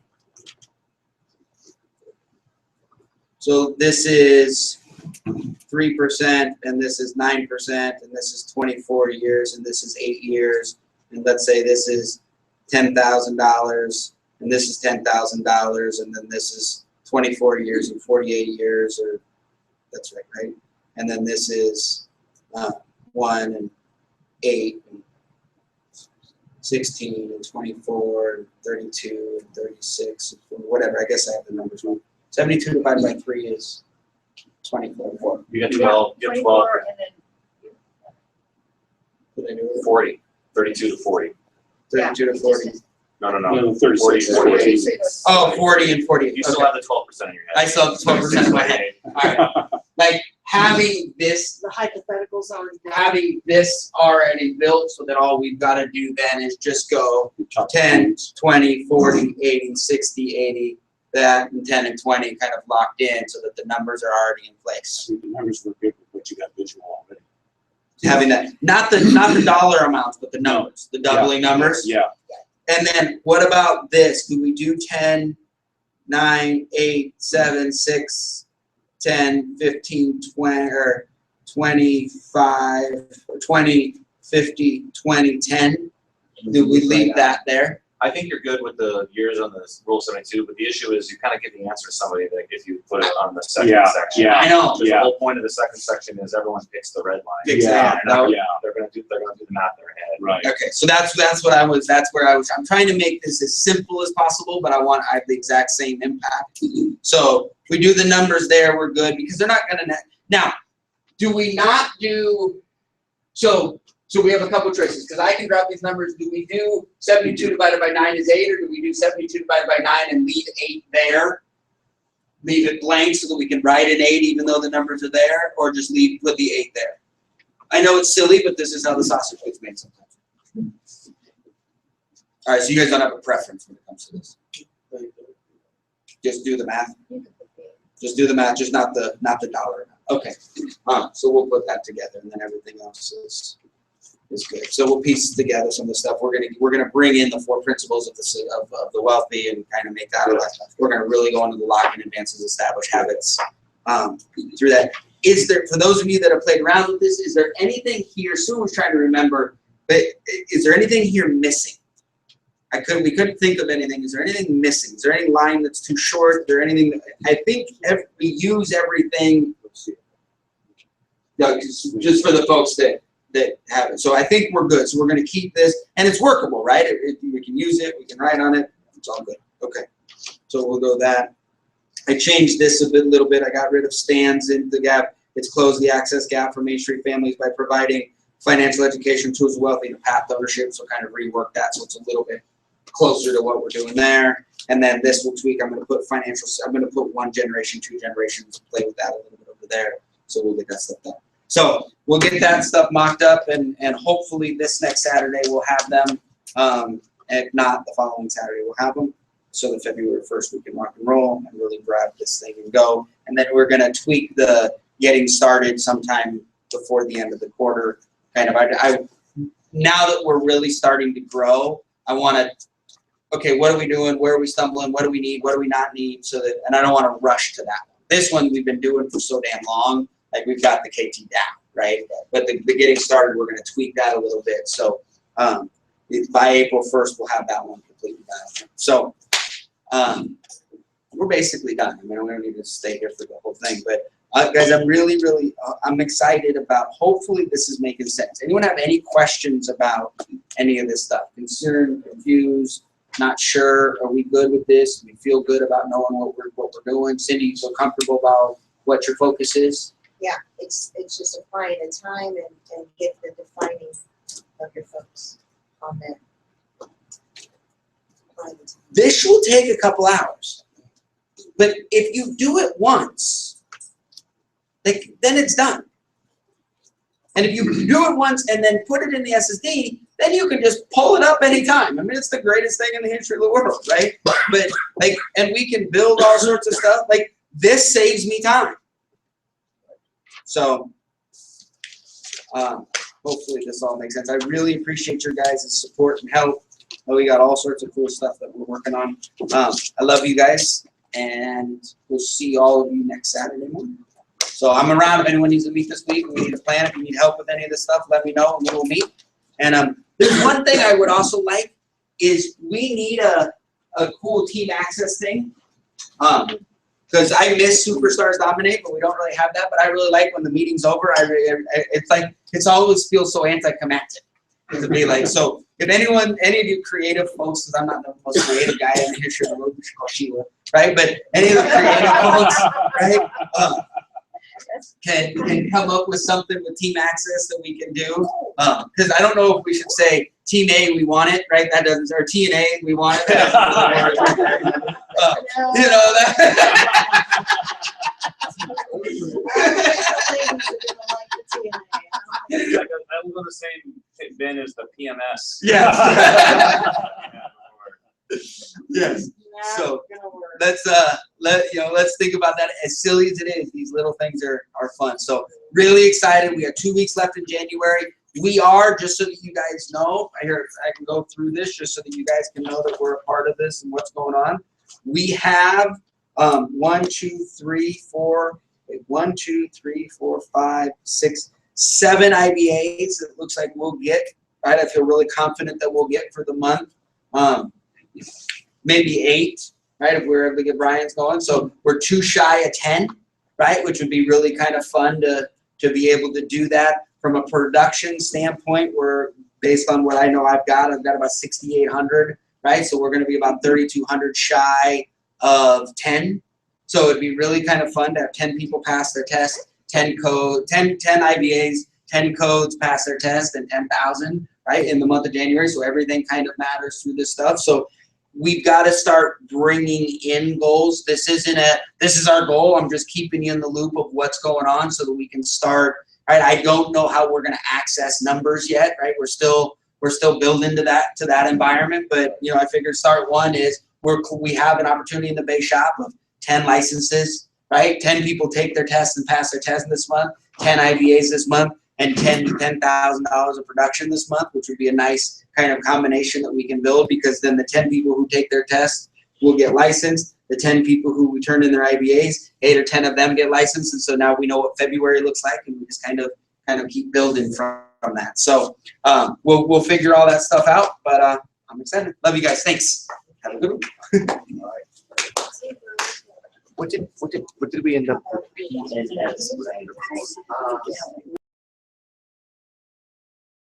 So this is 3%, and this is 9%, and this is 24 years, and this is 8 years, and let's say this is $10,000, and this is $10,000, and then this is 24 years and 48 years, or that's right? And then this is 1 and 8 and 16 and 24 and 32 and 36 and whatever. I guess I have the numbers wrong. 72 divided by 3 is 24. You get 12. You get 12. And then Did I do it? 40. 32 to 40. 32 to 40. No. No, 40 36. to 48. Oh, 40 and 48. You still Okay. have the 12% in your head. I still have the 12% in my head. All right. Like having this The hypotheticals already. having this already built so that all we've got to do then is just go 10, 20, 40, 80, 60, 80, that, and 10 and 20 kind of locked in so that the numbers are already in place. The numbers were good with what you got visual already. Having that, not the dollar amounts, but the numbers, the doubling numbers. Yeah. And then what about this? Do we do 10, 9, 8, 7, 6, 10, 15, 20, or 25, 20, 50, 20, 10? Do we leave that there? I think you're good with the years on the Rule 72, but the issue is you kind of give the answer to somebody that if you put it on the second section. Yeah. I know. Because the whole point of the second section is everyone picks the red line. Exactly. They're gonna do the math in their head. Right. Okay, so that's where I was. I'm trying to make this as simple as possible, but I have the exact same impact. So if we do the numbers there, we're good because they're not gonna now. Do we not do so we have a couple choices because I can drop these numbers. Do we do 72 divided by 9 is 8, or do we do 72 divided by 9 and leave 8 there? Leave it blank so that we can write an 8 even though the numbers are there, or just put the 8 there? I know it's silly, but this is how the sausage gets made sometimes. All right, so you guys don't have a preference when it comes to this. Just do the math. Just do the math, just not the dollar amount. Okay. So we'll put that together, and then everything else is good. So we'll piece together some of the stuff. We're gonna bring in the 4 principles of the wealthy and kind of make that. We're gonna really go into the lock-in advances, establish habits through that. Is there, for those of you that have played around with this, is there anything here? Sue was trying to remember, but is there anything here missing? We couldn't think of anything. Is there anything missing? Is there any line that's too short? Is there anything? I think we use everything. No, just for the folks that have it. So I think we're good. So we're going to keep this, and it's workable, right? We can use it. We can write on it. It's all good. Okay. So we'll go that. I changed this a little bit. I got rid of stands in the gap. It's closed the access gap for Main Street families by providing financial education tools to wealthy and path ownership. So kind of rework that so it's a little bit closer to what we're doing there. And then this will tweak. I'm going to put financial. I'm going to put 1 generation, 2 generations. Play with that a little bit over there. So we'll get that stuff done. So we'll get that stuff mocked up, and hopefully this next Saturday we'll have them. If not, the following Saturday we'll have them. So that February 1st we can rock and roll and really grab this thing and go. And then we're going to tweak the getting started sometime before the end of the quarter. Kind of, now that we're really starting to grow, I want to, okay, what are we doing? Where are we stumbling? What do we need? What do we not need? So that, and I don't want to rush to that one. This one we've been doing for so damn long. Like we've got the KT down, right? But the getting started, we're going to tweak that a little bit. So by April 1st, we'll have that one completely done. So we're basically done. I mean, we don't need to stay here for the whole thing. But guys, I'm really, I'm excited about, hopefully this is making sense. Anyone have any questions about any of this stuff? Concerned, confused, not sure? Are we good with this? Do we feel good about knowing what we're doing? Cindy, you feel comfortable about what your focus is? Yeah, it's just applying the time and get the defining of your focus on that. This will take a couple hours. But if you do it once, then it's done. And if you do it once and then put it in the SSD, then you can just pull it up anytime. I mean, it's the greatest thing in the history of the world, right? But like, and we can build all sorts of stuff. Like, this saves me time. So hopefully this all makes sense. I really appreciate your guys' support and help. We got all sorts of cool stuff that we're working on. I love you guys, and we'll see all of you next Saturday morning. So I'm around if anyone needs to meet this week. We need a plan. If you need help with any of this stuff, let me know, and we will meet. And there's one thing I would also like is we need a cool team access thing. Because I miss Superstars Dominate, but we don't really have that. But I really like when the meeting's over. It's like it's always feels so anticlimactic to be like. So if any of you creative folks, because I'm not the most creative guy in the history of the world, we should call Sheila, right? But any of the creative folks, right, can come up with something with team access that we can do. Because I don't know if we should say Team A, we want it, right? That doesn't, or TNA, we want it. You know that. I live on the same bin as the PMS. Yes. Yes. So let's let's think about that. As silly as it is, these little things are fun. So really excited. We have 2 weeks left in January. We are, just so that you guys know, I can go through this just so that you guys can know that we're a part of this and what's going on. We have 1, 2, 3, 4, 1, 2, 3, 4, 5, 6, 7 IBAs. It looks like we'll get, right? I feel really confident that we'll get for the month. Maybe 8, right? If we're able to get Brian's going. So we're 2 shy of 10, right? Which would be really kind of fun to be able to do that. From a production standpoint, we're, based on what I know I've got about 6,800, right? So we're going to be about 3,200 shy of 10. So it'd be really kind of fun to have 10 people pass their test, 10 IBAs, 10 codes pass their test, and 10,000, right, in the month of January. So everything kind of matters through this stuff. So we've got to start bringing in goals. This is our goal. I'm just keeping you in the loop of what's going on so that we can start, right? I don't know how we're going to access numbers yet, right? We're still building to that environment, but I figured start one is we have an opportunity in the Bay Shop of 10 licenses, right? 10 people take their test and pass their test this month, 10 IBAs this month, and $10,000 of production this month, which would be a nice kind of combination that we can build, because then the 10 people who take their test will get licensed. The 10 people who turn in their IBAs, 8 or 10 of them get licensed, and so now we know what February looks like, and we just kind of keep building from that. So we'll figure all that stuff out, but I'm excited. Love you guys. Thanks. Have a good one. All right. What did we end up with? PNS?